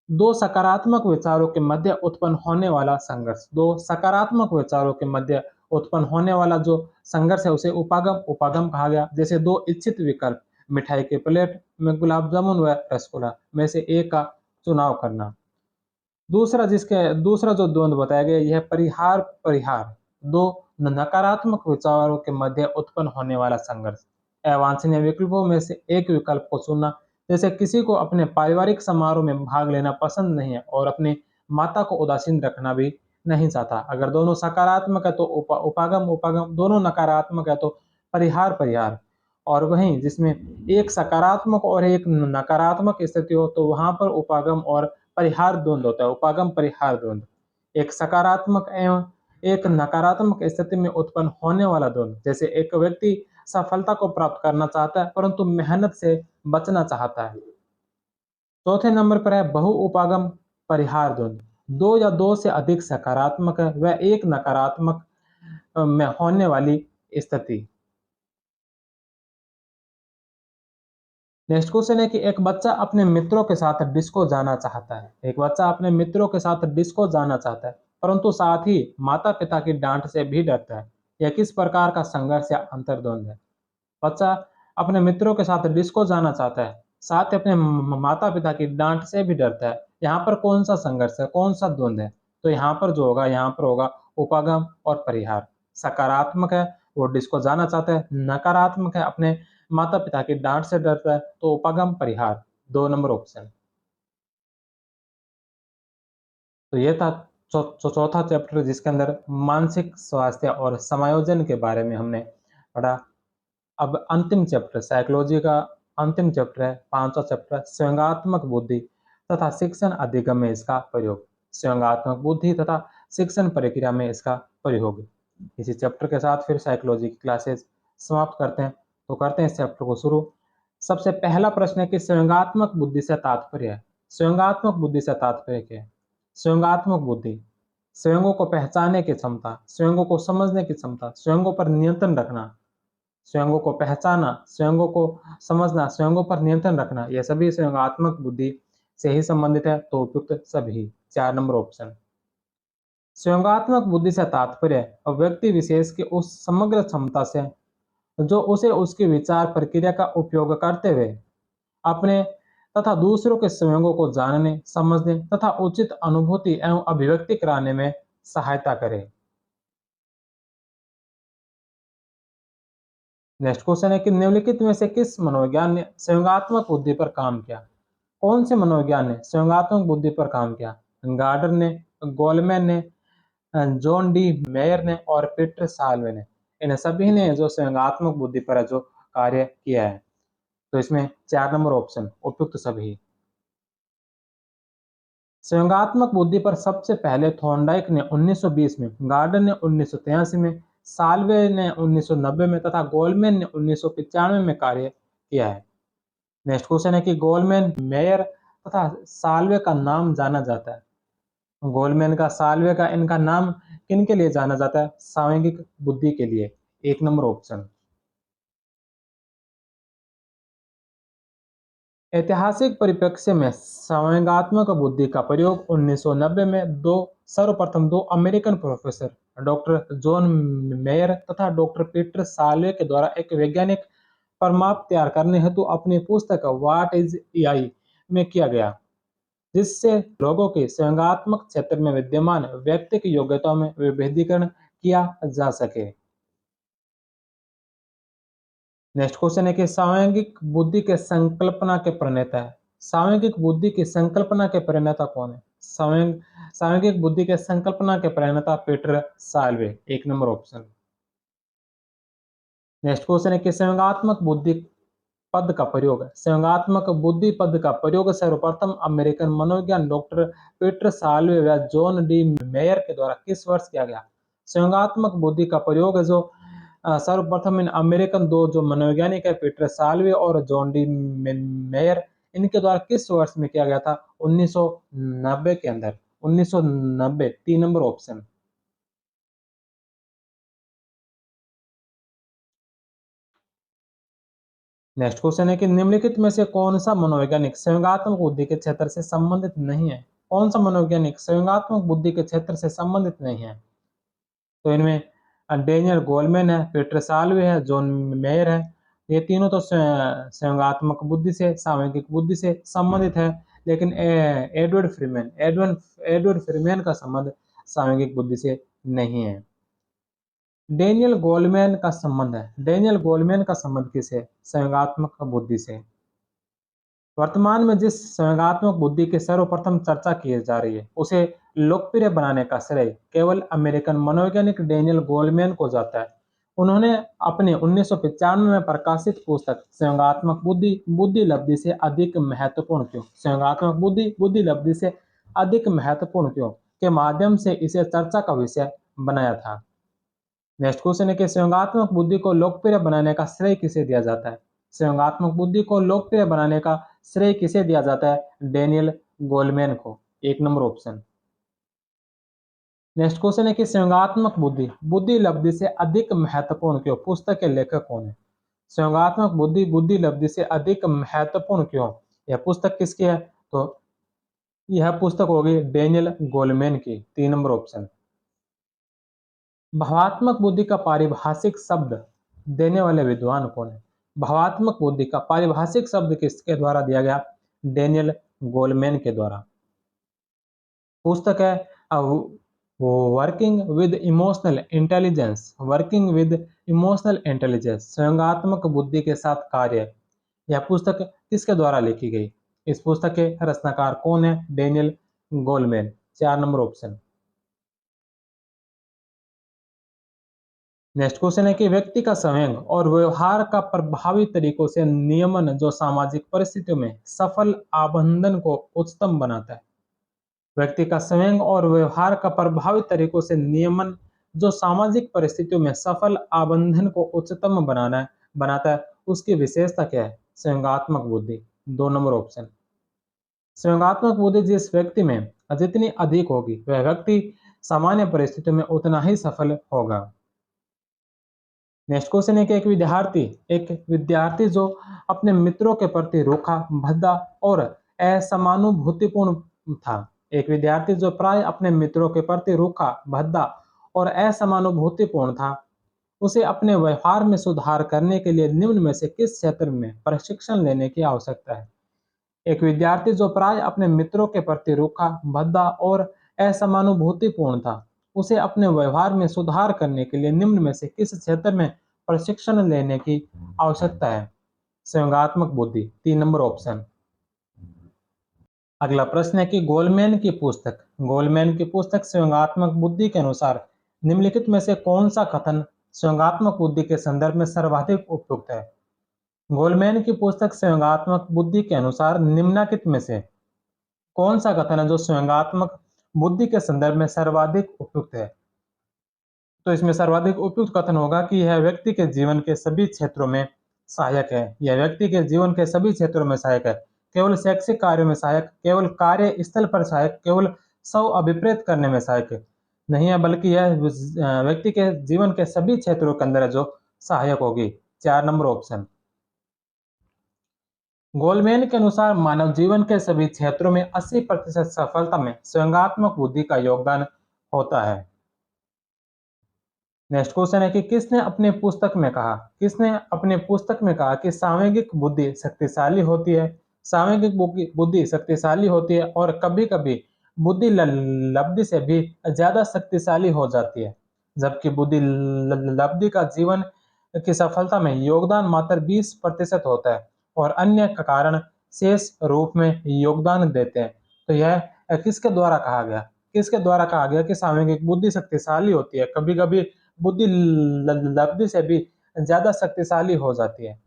दो सकारात्मक विचारों के मध्य उत्पन्न होने वाला संघर्ष, दो सकारात्मक विचारों के मध्य उत्पन्न होने वाला जो संघर्ष है उसे उपागम उपागम कहा गया। जैसे दो इच्छित विकल्प, मिठाई के प्लेट में गुलाब जामुन व रसगुल्ला में से एक का चुनाव करना। दूसरा जो द्वंद्व बताया गया यह परिहार परिहार, दो नकारात्मक विचारों के मध्य उत्पन्न होने वाला संघर्ष। अवांछनीय विकल्पों में से एक विकल्प को चुनना, जैसे किसी को अपने पारिवारिक समारोह में भाग लेना पसंद नहीं है और अपनी माता को उदासीन रखना भी नहीं चाहता। अगर दोनों सकारात्मक है तो उपागम उपागम, दोनों नकारात्मक है तो परिहार परिहार। और वहीं जिसमें एक सकारात्मक और एक नकारात्मक स्थिति हो तो वहां पर उपागम और परिहार द्वंद्व होता है, उपागम परिहार द्वंद्व। एक सकारात्मक एवं एक नकारात्मक स्थिति में उत्पन्न होने वाला द्वंद्व, जैसे एक व्यक्ति सफलता को प्राप्त करना चाहता है परंतु मेहनत से बचना चाहता है। चौथे नंबर पर है बहु उपागम परिहार द्वंद्व, दो या दो से अधिक सकारात्मक है व एक नकारात्मक में होने वाली स्थिति। नेक्स्ट क्वेश्चन है कि एक बच्चा अपने मित्रों के साथ डिस्को जाना चाहता है। एक बच्चा अपने मित्रों के साथ डिस्को जाना चाहता है परंतु साथ ही माता पिता की डांट से भी डरता है। यह किस प्रकार का संघर्ष या अंतर्द्वंद है? बच्चा अपने मित्रों के साथ डिस्को जाना चाहता है, साथ ही अपने माता पिता की डांट से भी डरता है। यहाँ पर कौन सा संघर्ष है, कौन सा द्वंद है? तो यहाँ पर जो होगा, यहाँ पर होगा उपागम और परिहार। सकारात्मक है वो डिस्को जाना चाहता है, नकारात्मक है अपने माता पिता की डांट से डरता है तो उपागम परिहार, दो नंबर ऑप्शन। तो ये था चौथा चैप्टर जिसके अंदर मानसिक स्वास्थ्य और समायोजन के बारे में हमने पढ़ा। अब अंतिम चैप्टर साइकोलॉजी का अंतिम चैप्टर है, पांचवा चैप्टर स्वयंगात्मक बुद्धि तथा शिक्षण अधिगम में इसका प्रयोग। स्वयंगात्मक बुद्धि तथा शिक्षण प्रक्रिया में इसका प्रयोग। इसी चैप्टर के साथ फिर साइकोलॉजी की क्लासेस समाप्त करते हैं। तो करते हैं इस चैप्टर को शुरू। सबसे पहला प्रश्न है कि स्वयंगात्मक बुद्धि से तात्पर्य है। स्वयंगात्मक बुद्धि से तात्पर्य क्या है? स्वयंगात्मक बुद्धि स्वयं को पहचानने की क्षमता, स्वयं को समझने की क्षमता, स्वयं पर नियंत्रण रखना, स्वयं को पहचाना, स्वयं को समझना, स्वयं पर नियंत्रण रखना, यह सभी स्वयंगात्मक बुद्धि से ही संबंधित है। तो उपयुक्त सभी, चार नंबर ऑप्शन। स्वयंगात्मक बुद्धि से तात्पर्य व्यक्ति विशेष की उस समग्र क्षमता से जो उसे उसकी विचार प्रक्रिया का उपयोग करते हुए अपने तथा दूसरों के स्वयं को जानने, समझने तथा उचित अनुभूति एवं अभिव्यक्ति कराने में सहायता करे। नेक्स्ट क्वेश्चन है कि निम्नलिखित में से किस मनोविज्ञान ने स्वयंगात्मक बुद्धि पर काम किया? कौन से मनोविज्ञान ने स्वयंगात्मक बुद्धि पर काम किया? गार्डर ने, गोलमैन ने, जॉन डी मेयर ने और पीटर साल्वे ने। इन सभी ने जो स्वयंगात्मक बुद्धि पर जो कार्य किया है। तो इसमें चार नंबर ऑप्शन उपयुक्त सभी। स्वयंगात्मक बुद्धि पर सबसे पहले थॉर्नडाइक ने 1920 में, गार्डन ने 1983 में, साल्वे ने 1990 में तथा गोलमैन ने 1995 में कार्य किया है। नेक्स्ट क्वेश्चन है कि गोलमैन, मेयर तथा साल्वे का नाम जाना जाता है। गोलमैन का, साल्वे का, इनका नाम किन के लिए जाना जाता है? सांवेगिक बुद्धि के लिए, एक नंबर ऑप्शन। ऐतिहासिक परिप्रेक्ष्य में संवेगात्मक बुद्धि का प्रयोग 1990 में सर्वप्रथम दो American professor doctor John mayor तथा डॉक्टर पीटर साल्वे के द्वारा एक वैज्ञानिक प्रमाप तैयार करने हेतु अपनी पुस्तक व्हाट इज एआई में किया गया। जिससे लोगों के संज्ञानात्मक क्षेत्र में विद्यमान व्यक्ति की योग्यताओं में विभेदीकरण किया जा सके। नेक्स्ट क्वेश्चन है कि सांवेगिक बुद्धि के संकल्पना के प्रणेता है। सांवेगिक बुद्धि की संकल्पना के प्रणेता कौन है? सांवेगिक बुद्धि के संकल्पना के प्रणेता पीटर साल्वे, एक नंबर ऑप्शन। नेक्स्ट क्वेश्चन है कि संयोगात्मक बुद्धि पद का प्रयोग, संयोगात्मक बुद्धि पद का प्रयोग सर्वप्रथम अमेरिकन मनोविज्ञान डॉक्टर पीटर साल्वे व जॉन डी मेयर के द्वारा किस वर्ष किया गया? संयोगात्मक बुद्धि का प्रयोग है जो सर्वप्रथम इन अमेरिकन दो जो मनोवैज्ञानिक है पीटर साल्वे और जॉन डी मेयर, इनके द्वारा किस वर्ष में किया गया था? 1990 के अंदर, 1990, 3 नंबर ऑप्शन। नेक्स्ट क्वेश्चन है कि निम्नलिखित में से कौन सा मनोवैज्ञानिक संयोगात्मक बुद्धि के क्षेत्र से संबंधित नहीं है? कौन सा मनोवैज्ञानिक संयोगात्मक बुद्धि के क्षेत्र से संबंधित नहीं है? तो इनमें डेनियल गोलमैन है, पीटर साल्वे है, जॉन मेयर है। ये तीनों तो संयोगात्मक बुद्धि से, सामूहिक बुद्धि से संबंधित है, लेकिन एडवर्ड फ्रीमैन का संबंध सामूहिक बुद्धि से नहीं है। डेनियल गोलमैन का संबंध है, डेनियल गोलमैन का संबंध किससे? संयोगात्मक बुद्धि से। वर्तमान में जिस संवेगात्मक बुद्धि की सर्वप्रथम चर्चा की जा रही है उसे लोकप्रिय बनाने का श्रेय केवल अमेरिकन मनोवैज्ञानिक डेनियल गोलमैन को जाता है। उन्होंने अपने 1995 में प्रकाशित पुस्तक संयोगात्मक बुद्धि बुद्धि लब्धि से अधिक महत्वपूर्ण क्यों, संयोगात्मक बुद्धि बुद्धि लब्धि से अधिक महत्वपूर्ण क्यों के माध्यम से इसे चर्चा का विषय बनाया था। नेक्स्ट क्वेश्चन है कि संयोगात्मक बुद्धि को लोकप्रिय बनाने का श्रेय किसे दिया जाता है? संयोगात्मक बुद्धि को लोकप्रिय बनाने का श्रेय किसे दिया जाता है? डेनियल गोलमैन को, एक नंबर ऑप्शन। नेक्स्ट क्वेश्चन है कि संयोगात्मक बुद्धि बुद्धि लब्धि से अधिक महत्वपूर्ण क्यों, पुस्तक के लेखक कौन है? संयोगात्मक बुद्धि बुद्धि लब्धि से अधिक महत्वपूर्ण क्यों, यह पुस्तक किसकी है? तो यह पुस्तक होगी डेनियल गोलमैन की, 3 नंबर ऑप्शन। भावात्मक बुद्धि का पारिभाषिक शब्द देने वाले विद्वान कौन है? भावात्मक बुद्धि का पारिभाषिक शब्द किसके द्वारा दिया गया? डेनियल गोलमैन के द्वारा। पुस्तक है working with emotional intelligence, working with emotional intelligence, संयोगात्मक बुद्धि के साथ कार्य। यह पुस्तक किसके द्वारा लिखी गई? इस पुस्तक के रचनाकार कौन है? Daniel Goleman, 4 number option. Next question है कि व्यक्ति का संवेग और व्यवहार का प्रभावी तरीकों से नियमन जो सामाजिक परिस्थितियों में सफल आबंधन को उच्चतम बनाता है। व्यक्ति का संवेग और व्यवहार का प्रभावी तरीकों से नियमन जो सामाजिक परिस्थितियों में सफल आबंधन को उच्चतम बनाता है, उसकी विशेषता क्या है? संवेगात्मक बुद्धि, 2 नंबर ऑप्शन। संवेगात्मक बुद्धि जिस व्यक्ति में जितनी अधिक होगी वह व्यक्ति सामान्य परिस्थितियों में उतना ही सफल होगा। नेक्स्ट क्वेश्चन है कि एक विद्यार्थी जो अपने मित्रों के प्रति रूखा, भद्दा और असमानुभूतिपूर्ण था। एक विद्यार्थी जो प्राय अपने मित्रों के प्रति रूखा, भद्दा और असमानुभूतिपूर्ण था, उसे अपने व्यवहार में सुधार करने के लिए निम्न में से किस क्षेत्र में प्रशिक्षण लेने की आवश्यकता है? एक विद्यार्थी जो प्राय अपने मित्रों के प्रति रूखा, भद्दा और असमानुभूतिपूर्ण था, उसे अपने व्यवहार में सुधार करने के लिए निम्न में से किस क्षेत्र में प्रशिक्षण लेने की आवश्यकता है? संयोगात्मक बुद्धि, 3 नंबर ऑप्शन। अगला प्रश्न है कि गोलमैन की पुस्तक संयोगात्मक बुद्धि के अनुसार निम्नलिखित में से कौन सा कथन संयोगात्मक बुद्धि के संदर्भ में सर्वाधिक उपयुक्त है? गोलमैन की पुस्तक संयोगात्मक बुद्धि के अनुसार निम्नलिखित में से कौन सा कथन है जो संयोगात्मक बुद्धि के संदर्भ में सर्वाधिक उपयुक्त है? तो इसमें सर्वाधिक उपयुक्त कथन होगा कि यह व्यक्ति के जीवन के सभी क्षेत्रों में सहायक है। यह व्यक्ति के जीवन के सभी क्षेत्रों में सहायक है। केवल शैक्षिक कार्यों में सहायक, केवल कार्य स्थल पर सहायक, केवल स्व अभिप्रेत करने में सहायक नहीं है, बल्कि यह व्यक्ति के जीवन के सभी क्षेत्रों के अंदर जो सहायक होगी, 4 नंबर ऑप्शन। गोलमैन के अनुसार मानव जीवन के सभी क्षेत्रों में 80% सफलता में संयोगात्मक बुद्धि का योगदान होता है। नेक्स्ट क्वेश्चन है कि किसने अपने पुस्तक में कहा कि सांवेगिक बुद्धि शक्तिशाली होती है? सामूहिक बुद्धि शक्तिशाली होती है और कभी-कभी बुद्धि लब्धि से भी ज़्यादा शक्तिशाली हो जाती है, जबकि बुद्धि लब्धि का जीवन की सफलता में योगदान मात्र 20% होता है और अन्य का कारण शेष रूप में योगदान देते हैं। तो यह किसके द्वारा कहा गया? किसके द्वारा कहा गया कि सामूहिक बुद्धि शक्तिशाली होती है, कभी-कभी बुद्धि लब्धि से भी ज़्यादा शक्तिशाली हो जाती है।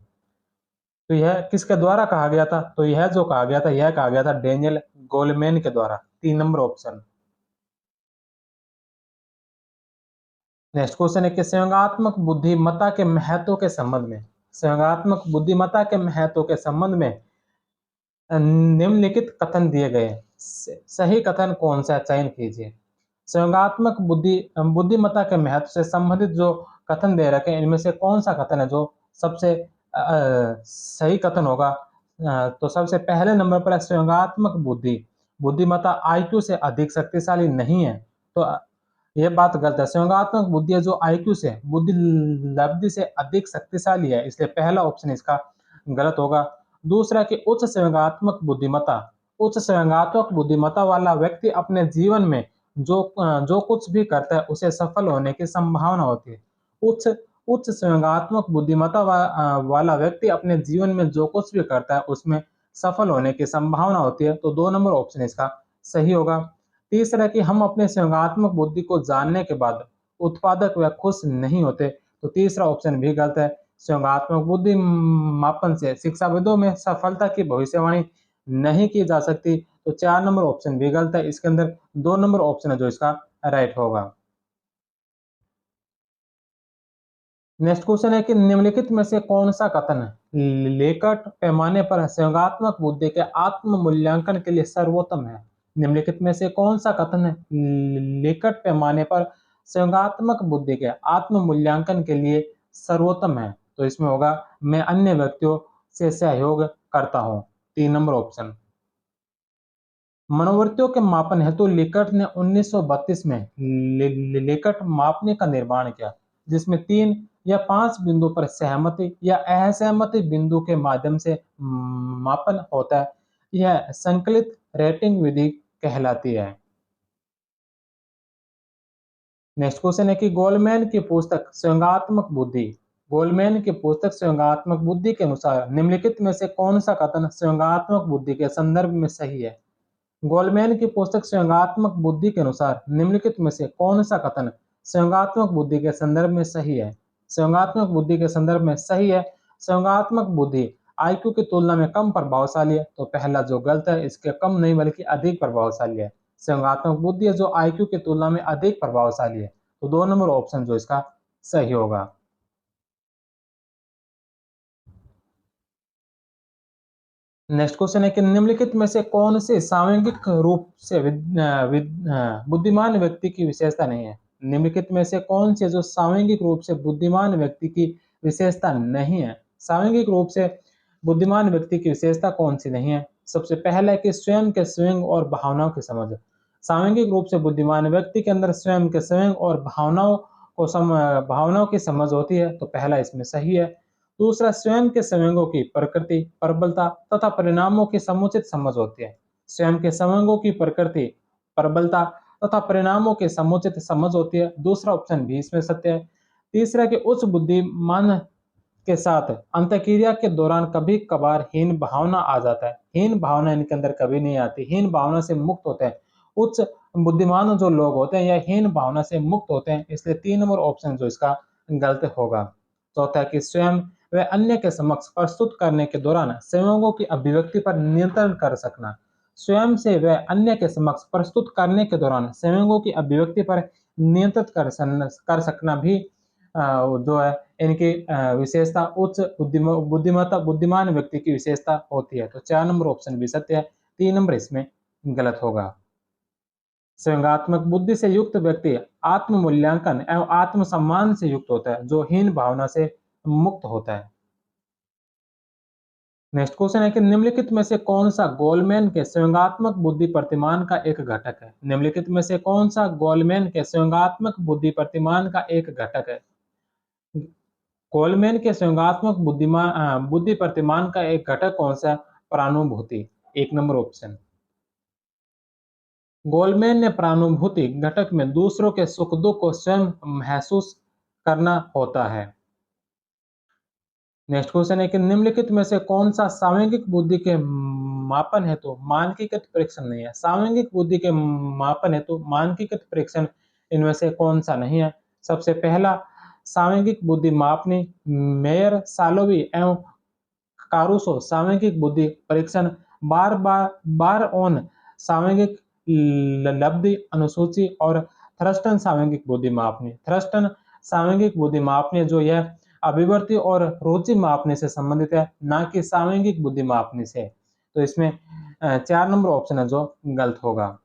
तो यह किसके द्वारा कहा गया था? तो यह जो कहा गया था, यह कहा गया था डेनियल गोलमैन के द्वारा। 3 नंबर ऑप्शन। नेक्स्ट क्वेश्चन है कि संयोगात्मक बुद्धिमत्ता के महत्व के संबंध में, संयोगात्मक बुद्धिमत्ता के महत्व के संबंध में निम्नलिखित कथन दिए गए हैं। सही कथन कौन सा, चयन कीजिए। संयोगात्मक बुद्धिमत्ता के महत्व से संबंधित जो कथन दे रखे हैं, इनमें से कौन सा कथन है जो सबसे सही कथन होगा? तो सबसे पहले नंबर पर है संयोगात्मक बुद्धिमत्ता आईक्यू से अधिक शक्तिशाली नहीं है। तो ये बात गलत है। संयोगात्मक बुद्धि है जो आईक्यू से, बुद्धि लब्धि से अधिक शक्तिशाली है, इसलिए पहला ऑप्शन इसका गलत होगा। दूसरा कि उच्च संज्ञानात्मक बुद्धिमत्ता वाला व्यक्ति अपने जीवन में जो कुछ भी करता है उसे सफल होने की संभावना होती है। उच्च उच्च संज्ञानात्मक बुद्धिमत्ता वाला व्यक्ति अपने जीवन में जो कुछ भी करता है उसमें सफल होने की संभावना होती है। तो 2 नंबर ऑप्शन इसका सही होगा। तीसरा कि हम अपने संज्ञानात्मक बुद्धि को जानने के बाद उत्पादक व खुश नहीं होते। तो तीसरा ऑप्शन भी गलत है। संज्ञानात्मक बुद्धि मापन से शिक्षाविदों में सफलता की भविष्यवाणी नहीं की जा सकती। तो 4 नंबर ऑप्शन भी गलत है। इसके अंदर 2 नंबर ऑप्शन है जो इसका राइट होगा। नेक्स्ट क्वेश्चन है कि निम्नलिखित में से कौन सा कथन लेकर्ट पैमाने पर संयोगात्मक बुद्धि के आत्म मूल्यांकन के लिए सर्वोत्तम है? निम्नलिखित में से कौन सा कथन लेकर्ट पैमाने पर संयोगात्मक बुद्धि के आत्म मूल्यांकन के लिए सर्वोत्तम है? तो इसमें होगा मैं अन्य व्यक्तियों से सहयोग करता हूँ। 3 नंबर ऑप्शन। मनोवृत्तियों के मापन हेतु लेकर्ट ने 1932 में लेकर्ट मापने का निर्माण किया, जिसमें 3 या 5 बिंदु पर सहमति या असहमति बिंदु के माध्यम से मापन होता है। यह संकलित रेटिंग विधि कहलाती है। नेक्स्ट क्वेश्चन है कि गोलमैन की पुस्तक संयोगात्मक बुद्धि के अनुसार निम्नलिखित में से कौन सा कथन संयोगात्मक बुद्धि के संदर्भ में सही है? गोलमैन की पुस्तक संयोगात्मक बुद्धि के अनुसार निम्नलिखित में से कौन सा कथन संयोगात्मक बुद्धि के संदर्भ में सही है? संयोगात्मक बुद्धि के संदर्भ में सही है, संयोगात्मक बुद्धि आईक्यू की तुलना में कम प्रभावशाली है। तो पहला जो गलत है, इसके कम नहीं बल्कि अधिक प्रभावशाली है। संयोगात्मक बुद्धि है जो आईक्यू की तुलना में अधिक प्रभावशाली है। तो 2 नंबर ऑप्शन जो इसका सही होगा। नेक्स्ट क्वेश्चन है कि निम्नलिखित में से कौन सी सामूहिक रूप से बुद्धिमान व्यक्ति की विशेषता नहीं है? निम्नलिखित में से कौन सी जो सामूहिक रूप से बुद्धिमान व्यक्ति की विशेषता नहीं है? सामूहिक रूप से बुद्धिमान व्यक्ति की विशेषता कौन सी नहीं है? सबसे पहला है कि स्वयं के स्वयं और भावनाओं की समझ। सामूहिक रूप से बुद्धिमान व्यक्ति के अंदर स्वयं के स्वयं और भावनाओं की समझ होती है। तो पहला इसमें सही है। दूसरा, स्वयं के संवेगों की प्रकृति, प्रबलता तथा परिणामों की समुचित समझ होती है। स्वयं के संवेगों की प्रकृति, प्रबलता तथा परिणामों की समुचित समझ होती है। दूसरा ऑप्शन भी इसमें सत्य है। तीसरा कि उच्च बुद्धिमान के साथ अंतःक्रिया के दौरान कभी कभार हीन भावना आ जाता है। हीन भावना इनके अंदर कभी नहीं आती, हीन भावना से मुक्त होते हैं। उच्च बुद्धिमान जो लोग होते हैं यह हीन भावना से मुक्त होते हैं, इसलिए 3 नंबर ऑप्शन जो इसका गलत होगा। चौथा कि स्वयं व अन्य के समक्ष प्रस्तुत करने के दौरान संयोगों की अभिव्यक्ति पर नियंत्रण कर सकना। स्वयं से व अन्य के समक्ष प्रस्तुत करने के दौरान संयोगों की अभिव्यक्ति पर नियंत्रित कर सकना भी जो है इनकी विशेषता उच्च बुद्धिमान व्यक्ति की विशेषता होती है। तो 4 नंबर ऑप्शन भी सत्य है, 3 नंबर इसमें गलत होगा। संयोगात्मक बुद्धि से युक्त व्यक्ति आत्म मूल्यांकन एवं आत्म सम्मान से युक्त होता है, जो हीन भावना से मुक्त होता है। नेक्स्ट क्वेश्चन है कि निम्नलिखित में से कौन सा गोलमैन के संयोगात्मक बुद्धि प्रतिमान का एक घटक है? निम्नलिखित में से कौन सा गोलमैन के संयोगात्मक बुद्धि प्रतिमान का एक घटक है? गोलमैन के संयोगात्मक बुद्धि प्रतिमान का एक घटक कौन सा है? प्रानुभूति। 1 नंबर ऑप्शन। गोलमैन ने प्रानुभूति घटक में दूसरों के सुख दुख को स्वयं महसूस करना होता है। नेक्स्ट क्वेश्चन है कि निम्नलिखित में से कौन सा सामूहिक बुद्धि के मापन हेतु मानकीकृत परीक्षण नहीं है? सामूहिक बुद्धि के मापन हेतु मानकीकृत परीक्षण इनमें से कौन सा नहीं है? सबसे पहला सामूहिक बुद्धि मापनी मेयर सालोवी एवं कारूसो सामूहिक बुद्धि परीक्षण बार ऑन सामूहिक लब्धि अनुसूची और थ्रस्टन सामूहिक बुद्धि मापनी। थ्रस्टन सामूहिक बुद्धि मापनी जो यह अभिवर्ती और रुचि मापने से संबंधित है, ना कि सामूहिक बुद्धि मापने से। तो इसमें 4 नंबर ऑप्शन है जो गलत होगा।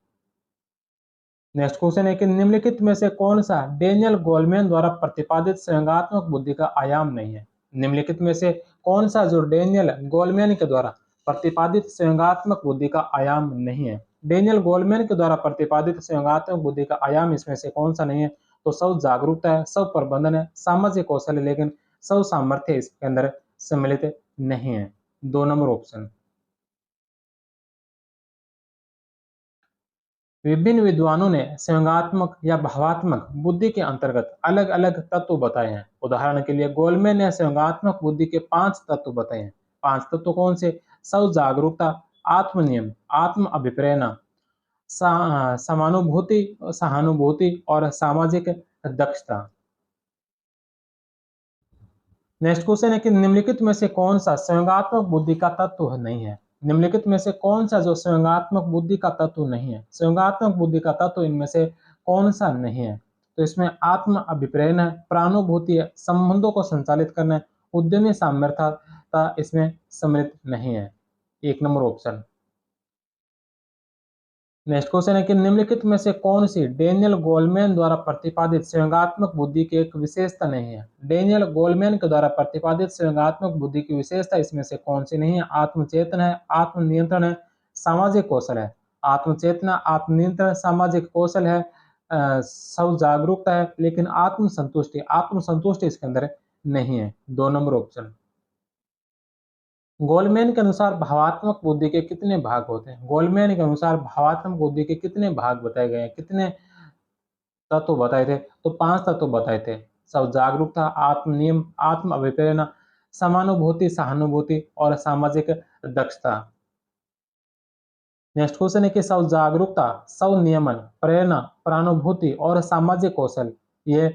नेक्स्ट क्वेश्चन है कि निम्नलिखित में से कौन सा डेनियल गोलमैन द्वारा प्रतिपादित संयोगात्मक बुद्धि का आयाम नहीं है? निम्नलिखित में से कौन सा जो डेनियल गोलमैन के द्वारा प्रतिपादित संयोगात्मक बुद्धि का आयाम नहीं है? डेनियल गोलमैन के द्वारा प्रतिपादित संयोगात्मक बुद्धि का आयाम इसमें से कौन सा नहीं है? तो सब जागरूकता है, सब प्रबंधन है, सामाजिक कौशल है, लेकिन सब सामर्थ्य इसके अंदर सम्मिलित नहीं है। 2 नंबर ऑप्शन। विभिन्न विद्वानों ने संयोगात्मक या भावात्मक बुद्धि के अंतर्गत अलग अलग तत्व बताए हैं। उदाहरण के लिए गोलमैन ने संयोगात्मक बुद्धि के 5 तत्व बताए हैं। 5 तत्व कौन से? स्व जागरूकता, आत्मनियम, आत्म अभिप्रेरणा, समानुभूति, सहानुभूति और सामाजिक दक्षता। नेक्स्ट क्वेश्चन है कि निम्नलिखित में से कौन सा संयोगात्मक बुद्धि का तत्व नहीं है? निम्नलिखित में से कौन सा जो संयोगात्मक बुद्धि का तत्व नहीं है? संयोगात्मक बुद्धि का तत्व इनमें से कौन सा नहीं है? तो इसमें आत्म अभिप्रेरण है, प्रानुभूति है, संबंधों को संचालित करना है, उद्यमी सामर्थ्यता इसमें सम्मिलित नहीं है। 1 नंबर ऑप्शन। नेक्स्ट क्वेश्चन है कि निम्नलिखित में से कौन सी डेनियल गोलमैन द्वारा प्रतिपादित संयोगात्मक बुद्धि की एक विशेषता नहीं है? डेनियल गोलमैन के द्वारा प्रतिपादित संयोगात्मक बुद्धि की विशेषता इसमें से कौन सी नहीं है? आत्मचेतन है, आत्मनियंत्रण है, सामाजिक कौशल है। आत्मचेतना, आत्मनियंत्रण, सामाजिक कौशल है, सब जागरूकता है, लेकिन आत्मसंतुष्टि इसके अंदर नहीं है। 2 नंबर ऑप्शन। गोलमैन के अनुसार भावात्मक बुद्धि के कितने भाग होते हैं? गोलमैन के अनुसार भावात्मक बुद्धि के कितने भाग बताए गए हैं? कितने तत्व बताए थे? तो 5 तत्व बताए थे। सब जागरूकता, आत्मनियम, आत्म अभिप्रेरणा, समानुभूति, सहानुभूति और सामाजिक दक्षता। नेक्स्ट क्वेश्चन है कि सब जागरूकता, सब नियमन, प्रेरणा, प्रानुभूति और सामाजिक कौशल ये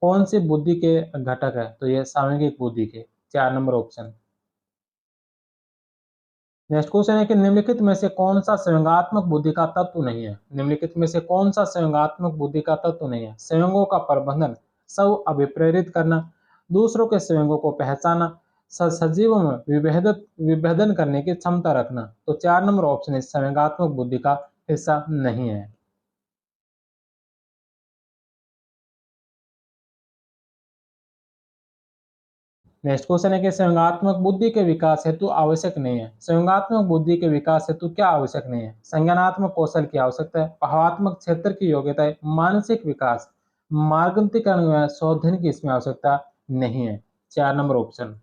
कौन सी बुद्धि के घटक है? तो ये सामूहिक बुद्धि के। 4 नंबर ऑप्शन। नेक्स्ट क्वेश्चन है कि निम्नलिखित में से कौन सा संयोगात्मक बुद्धि का तत्व नहीं है? निम्नलिखित में से कौन सा संयोगात्मक बुद्धि का तत्व नहीं है? संयोगों का प्रबंधन, स्व अभिप्रेरित करना, दूसरों के संयोगों को पहचाना, सजीवों में विभेदन करने की क्षमता रखना। तो 4 नंबर ऑप्शन इस संयोगात्मक बुद्धि का हिस्सा नहीं है। नेक्स्ट क्वेश्चन है कि संयोगात्मक बुद्धि के विकास हेतु आवश्यक नहीं है। संयोगात्मक बुद्धि के विकास हेतु क्या आवश्यक नहीं है? संज्ञानात्मक कौशल की आवश्यकता है, भावात्मक क्षेत्र की योग्यता है, मानसिक विकास, मार्गंतिकरण व शोधन की इसमें आवश्यकता नहीं है। 4 नंबर ऑप्शन।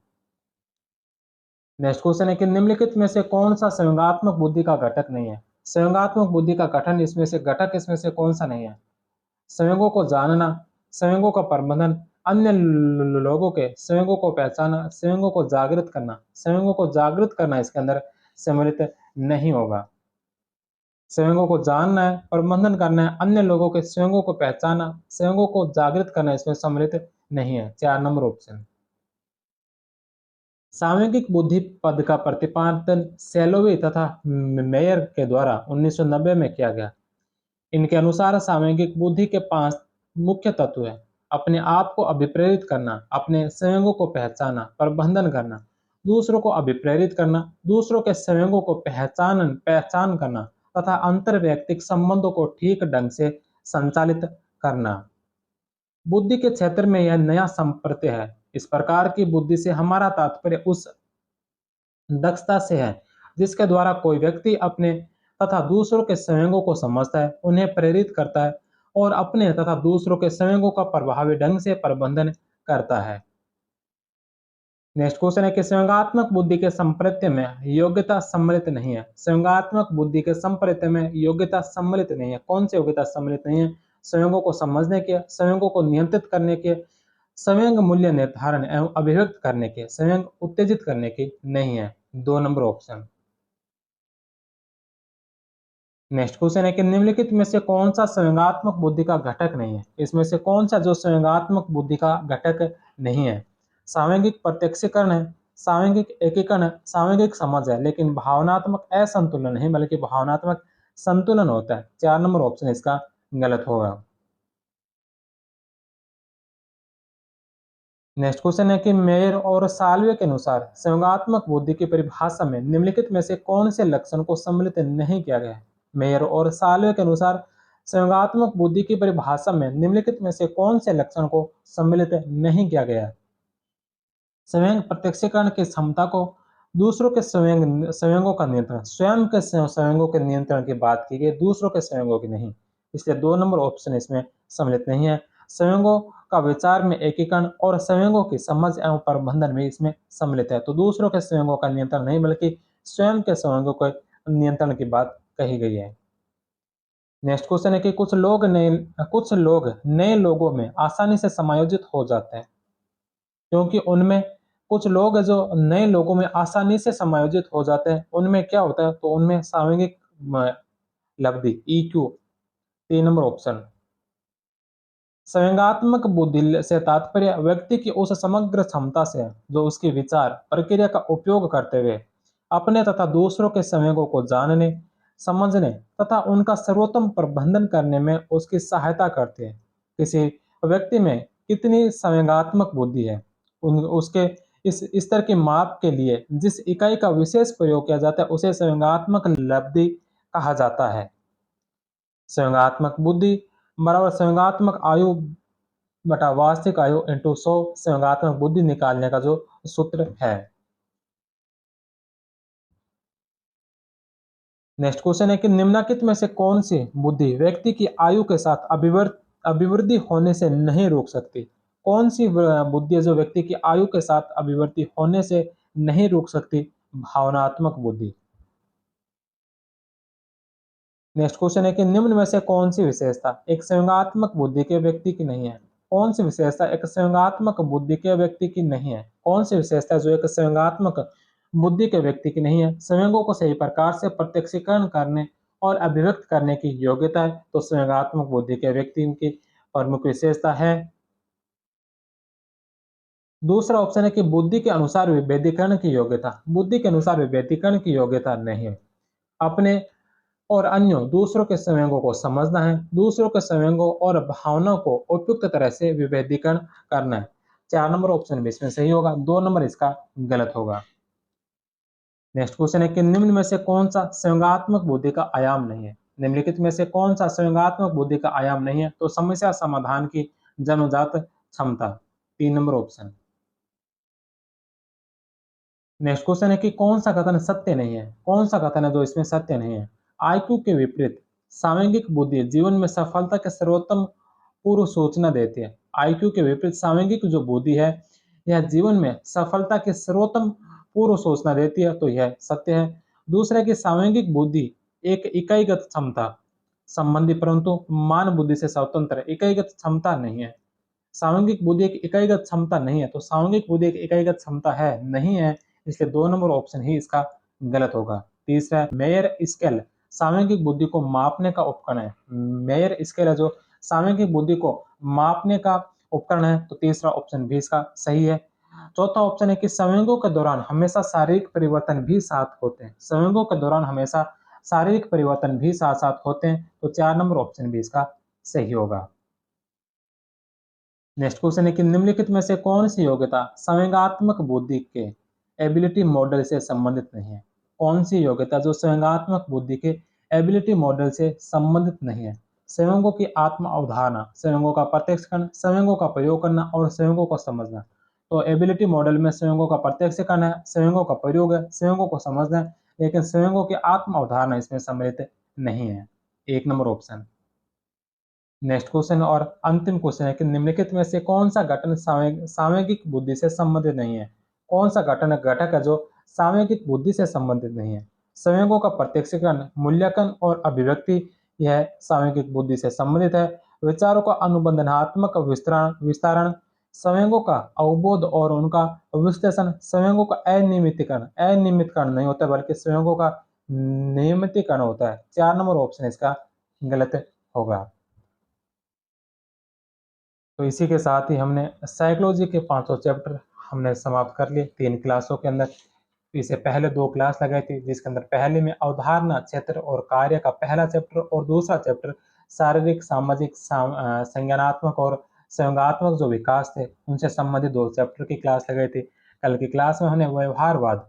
नेक्स्ट क्वेश्चन है कि निम्नलिखित में से कौन सा संयोगात्मक बुद्धि का घटक नहीं है? संयोगात्मक बुद्धि का गठन इसमें से घटक इसमें से कौन सा नहीं है? संयोगों को जानना, संयोगों का प्रबंधन, अन्य लोगों के संयोगों को पहचाना, संयोगों को जागृत करना। संयोगों को जागृत करना इसके अंदर सम्मिलित नहीं होगा। संयोगों को जानना है, प्रबंधन करना है, अन्य लोगों के संयोगों को पहचाना, संयोगों को जागृत करना इसमें सम्मिलित नहीं है। 4 नंबर ऑप्शन। सामूहिक बुद्धि पद का प्रतिपादन सेलोवी तथा मेयर के द्वारा 1990 में किया गया। इनके अनुसार सामूहिक बुद्धि के 5 मुख्य तत्व हैं। अपने आप को अभिप्रेरित करना, अपने संयोगों को पहचानना, प्रबंधन करना, दूसरों को अभिप्रेरित करना, दूसरों के संयोगों को पहचान करना तथा अंतरवैयक्तिक संबंधों को ठीक ढंग से संचालित करना। बुद्धि के क्षेत्र में यह नया संप्रत्यय है। इस प्रकार की बुद्धि से हमारा तात्पर्य उस दक्षता से है जिसके द्वारा कोई व्यक्ति अपने तथा दूसरों के संयोगों को समझता है, उन्हें प्रेरित करता है और अपने तथा दूसरों के संयोगों का प्रभावी ढंग से प्रबंधन करता है। नेक्स्ट क्वेश्चन है कि संयोगात्मक बुद्धि के संप्रत्य में योग्यता सम्मिलित नहीं है। संयोगात्मक बुद्धि के संप्रत्य में योग्यता सम्मिलित नहीं है। कौन सी योग्यता सम्मिलित नहीं है? संयोगों को समझने के, संयोगों को नियंत्रित करने के, संयोग मूल्य निर्धारण एवं अभिव्यक्त करने के, संयोग उत्तेजित करने की नहीं है। 2 नंबर ऑप्शन। नेक्स्ट क्वेश्चन है कि निम्नलिखित में से कौन सा संयोगात्मक बुद्धि का घटक नहीं है? इसमें से कौन सा जो संयोगात्मक बुद्धि का घटक नहीं है? सामयिक प्रत्यक्षीकरण है, सामयिक एकीकरण है, सामयिक समझ है, लेकिन भावनात्मक असंतुलन नहीं बल्कि भावनात्मक संतुलन होता है। 4 नंबर ऑप्शन इसका गलत होगा। नेक्स्ट क्वेश्चन है कि मेयर और साल्वे के अनुसार संयोगात्मक बुद्धि की परिभाषा में निम्नलिखित में से कौन से लक्षण को सम्मिलित नहीं किया गया है? मेयर और साल्वे के अनुसार संयोगात्मक बुद्धि की परिभाषा में निम्नलिखित में से कौन से लक्षण को सम्मिलित नहीं किया गया है? संयोग प्रत्यक्षीकरण की क्षमता को, दूसरों के संयोगों का नियंत्रण, स्वयं के संयोगों के नियंत्रण की बात की गई, दूसरों के संयोगों की नहीं। इसलिए 2 नंबर ऑप्शन इसमें सम्मिलित नहीं है। संयोगों का विचार में एकीकरण और संयोगों की समझ एवं प्रबंधन में इसमें सम्मिलित है। तो दूसरों के संयोगों का नियंत्रण नहीं बल्कि स्वयं के संयोगों के नियंत्रण की बात कही गई है। नेक्स्ट क्वेश्चन है कि कुछ लोग नए लोगों में आसानी से समायोजित हो जाते हैं, क्योंकि उनमें कुछ लोग जो नए लोगों में आसानी से समायोजित हो जाते हैं, उनमें क्या होता है? तो उनमें सामयिक लब्धि ईक्यू। 3 number option. संवेगात्मक बुद्धि से तात्पर्य व्यक्ति की उस समग्र क्षमता से जो उसके विचार प्रक्रिया का उपयोग करते हुए अपने तथा दूसरों के संवेगों को जानने, समझने तथा उनका सर्वोत्तम प्रबंधन करने में उसकी सहायता करते हैं। किसी व्यक्ति में कितनी संवेगात्मक बुद्धि है, उसके इस स्तर के माप के लिए जिस इकाई का विशेष प्रयोग किया जाता है उसे संवेगात्मक लब्धि कहा जाता है। संवेगात्मक बुद्धि बराबर संवेगात्मक आयु बटा वास्तविक आयु इंटू 100 संवेगात्मक बुद्धि निकालने का जो सूत्र है। नेक्स्ट क्वेश्चन है कि निम्नलिखित में से कौन सी बुद्धि व्यक्ति की आयु के साथ अभिवृद्धि होने से नहीं रोक सकती? कौन सी बुद्धि है जो व्यक्ति की आयु के साथ अभिवृद्धि होने से नहीं रोक सकती? भावनात्मक बुद्धि। नेक्स्ट क्वेश्चन है कि निम्न में से कौन सी विशेषता एक संयोगात्मक बुद्धि के व्यक्ति की नहीं है? कौन सी विशेषता एक संयोगात्मक बुद्धि के व्यक्ति की नहीं है? कौन सी विशेषता जो एक संयोगात्मक बुद्धि के व्यक्ति की नहीं है? संयोगों को सही प्रकार से प्रत्यक्षीकरण करने और अभिव्यक्त करने की योग्यता है। तो संयोगात्मक बुद्धि के व्यक्ति की प्रमुख विशेषता है। दूसरा ऑप्शन है कि बुद्धि के अनुसार विभेदीकरण की योग्यता। बुद्धि के अनुसार विभेदीकरण की योग्यता नहीं है। अपने और अन्यों दूसरों के संवेगों को समझना है, दूसरों के संवेगों और भावनाओं को उपयुक्त तरह से विभेदीकरण करना है। 4 नंबर ऑप्शन भी इसमें सही होगा, 2 नंबर इसका गलत होगा। नेक्स्ट क्वेश्चन है कि निम्न में से कौन सा संयोगात्मक बुद्धि का आयाम नहीं है? निम्नलिखित में से कौन सा संयोगात्मक बुद्धि का आयाम नहीं है? तो समस्या समाधान की जन्मजात क्षमता। 3 नंबर ऑप्शन। नेक्स्ट क्वेश्चन है कि कौन सा कथन सत्य नहीं है? कौन सा कथन है जो इसमें सत्य नहीं है? आईक्यू के विपरीत सामयिक बुद्धि जीवन में सफलता के सर्वोत्तम पूर्व सूचना देती है। आईक्यू के विपरीत सामयिक जो बुद्धि है यह जीवन में सफलता की सर्वोत्तम पूर्व सूचना देती है, तो यह सत्य है। दूसरा कि सामयिक बुद्धि एक इकाईगत क्षमता संबंधी परंतु मान बुद्धि से स्वतंत्र इकाईगत क्षमता नहीं है। सामूहिक बुद्धि एक इकाईगत क्षमता नहीं है, तो सामूहिक बुद्धि एक इकाईगत क्षमता है नहीं है, इसलिए 2 नंबर ऑप्शन ही इसका गलत होगा। तीसरा मेयर स्केल सामूहिक बुद्धि को मापने का उपकरण है। मेयर स्केल है जो सामूहिक बुद्धि को मापने का उपकरण है, तो तीसरा ऑप्शन भी इसका सही है। चौथा ऑप्शन है कि संयोगों के दौरान हमेशा शारीरिक परिवर्तन भी साथ होते हैं। संयोगों के दौरान हमेशा शारीरिक परिवर्तन भी साथ साथ होते हैं, तो 4 नंबर ऑप्शन भी इसका सही होगा। नेक्स्ट क्वेश्चन है कि निम्नलिखित में से कौन सी योग्यता संवेगात्मक बुद्धि के एबिलिटी मॉडल से संबंधित नहीं है? कौन सी योग्यता जो संवेगात्मक बुद्धि के एबिलिटी मॉडल से संबंधित नहीं है? संयोगों की आत्म अवधारणा, संयोगों का प्रत्यक्षकरण, संयोगों का प्रयोग करना और संयोगों को समझना। तो एबिलिटी मॉडल में संयोगों का प्रत्यक्षकरण है, संयोगों का प्रयोग है, संयोगों को समझना है, लेकिन संयोगों की आत्म अवधारणा इसमें सम्मिलित नहीं है। 1 नंबर ऑप्शन। नेक्स्ट क्वेश्चन और अंतिम क्वेश्चन है कि निम्नलिखित में से कौन सा घटन सामयिक बुद्धि से संबंधित नहीं है? कौन सा घटक है जो सामयिक बुद्धि से संबंधित नहीं है? संवेगों का प्रत्यक्षीकरण, मूल्यांकन और अभिव्यक्ति यह सामयिक बुद्धि से संबंधित है। विचारों का अनुबंधनात्मक विस्तारण, संवेगों का अवबोध और उनका विश्लेषण, संवेगों का अनियमितकरण नहीं होता बल्कि संवेगों का नियमितीकरण होता है। 4 नंबर ऑप्शन इसका गलत होगा। तो इसी के साथ ही हमने साइकोलॉजी के पांचों चैप्टर हमने समाप्त कर लिए 3 क्लासों के अंदर। इससे पहले 2 क्लास लगाई थी जिसके अंदर पहले में अवधारणा क्षेत्र और कार्य का पहला चैप्टर और दूसरा चैप्टर शारीरिक, सामाजिक, संज्ञानात्मक और संयोगात्मक जो विकास थे उनसे संबंधित 2 चैप्टर की क्लास लगाई थी। कल की क्लास में हमने व्यवहारवाद,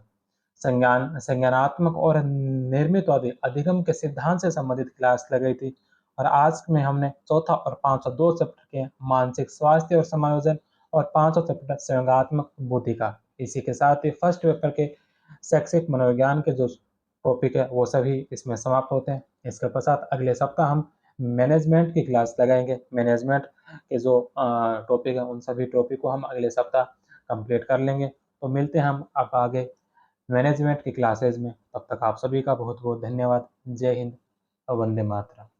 संज्ञानात्मक और निर्मितवादी अधिगम के सिद्धांत से संबंधित क्लास लगाई थी। और आज में हमने चौथा और पांचवा 2 चैप्टर के मानसिक स्वास्थ्य और समायोजन और पांचवा चैप्टर संयोगात्मक बुद्धि का। इसी के साथ ही फर्स्ट पेपर के शैक्षिक मनोविज्ञान के जो टॉपिक है वो सभी इसमें समाप्त होते हैं। इसके पश्चात अगले सप्ताह हम मैनेजमेंट की क्लास लगाएंगे। मैनेजमेंट के जो टॉपिक है उन सभी टॉपिक को हम अगले सप्ताह कंप्लीट कर लेंगे। तो मिलते हैं हम अब आगे मैनेजमेंट की क्लासेज में। तब तक आप सभी का बहुत बहुत धन्यवाद। जय हिंद और वंदे मातरम।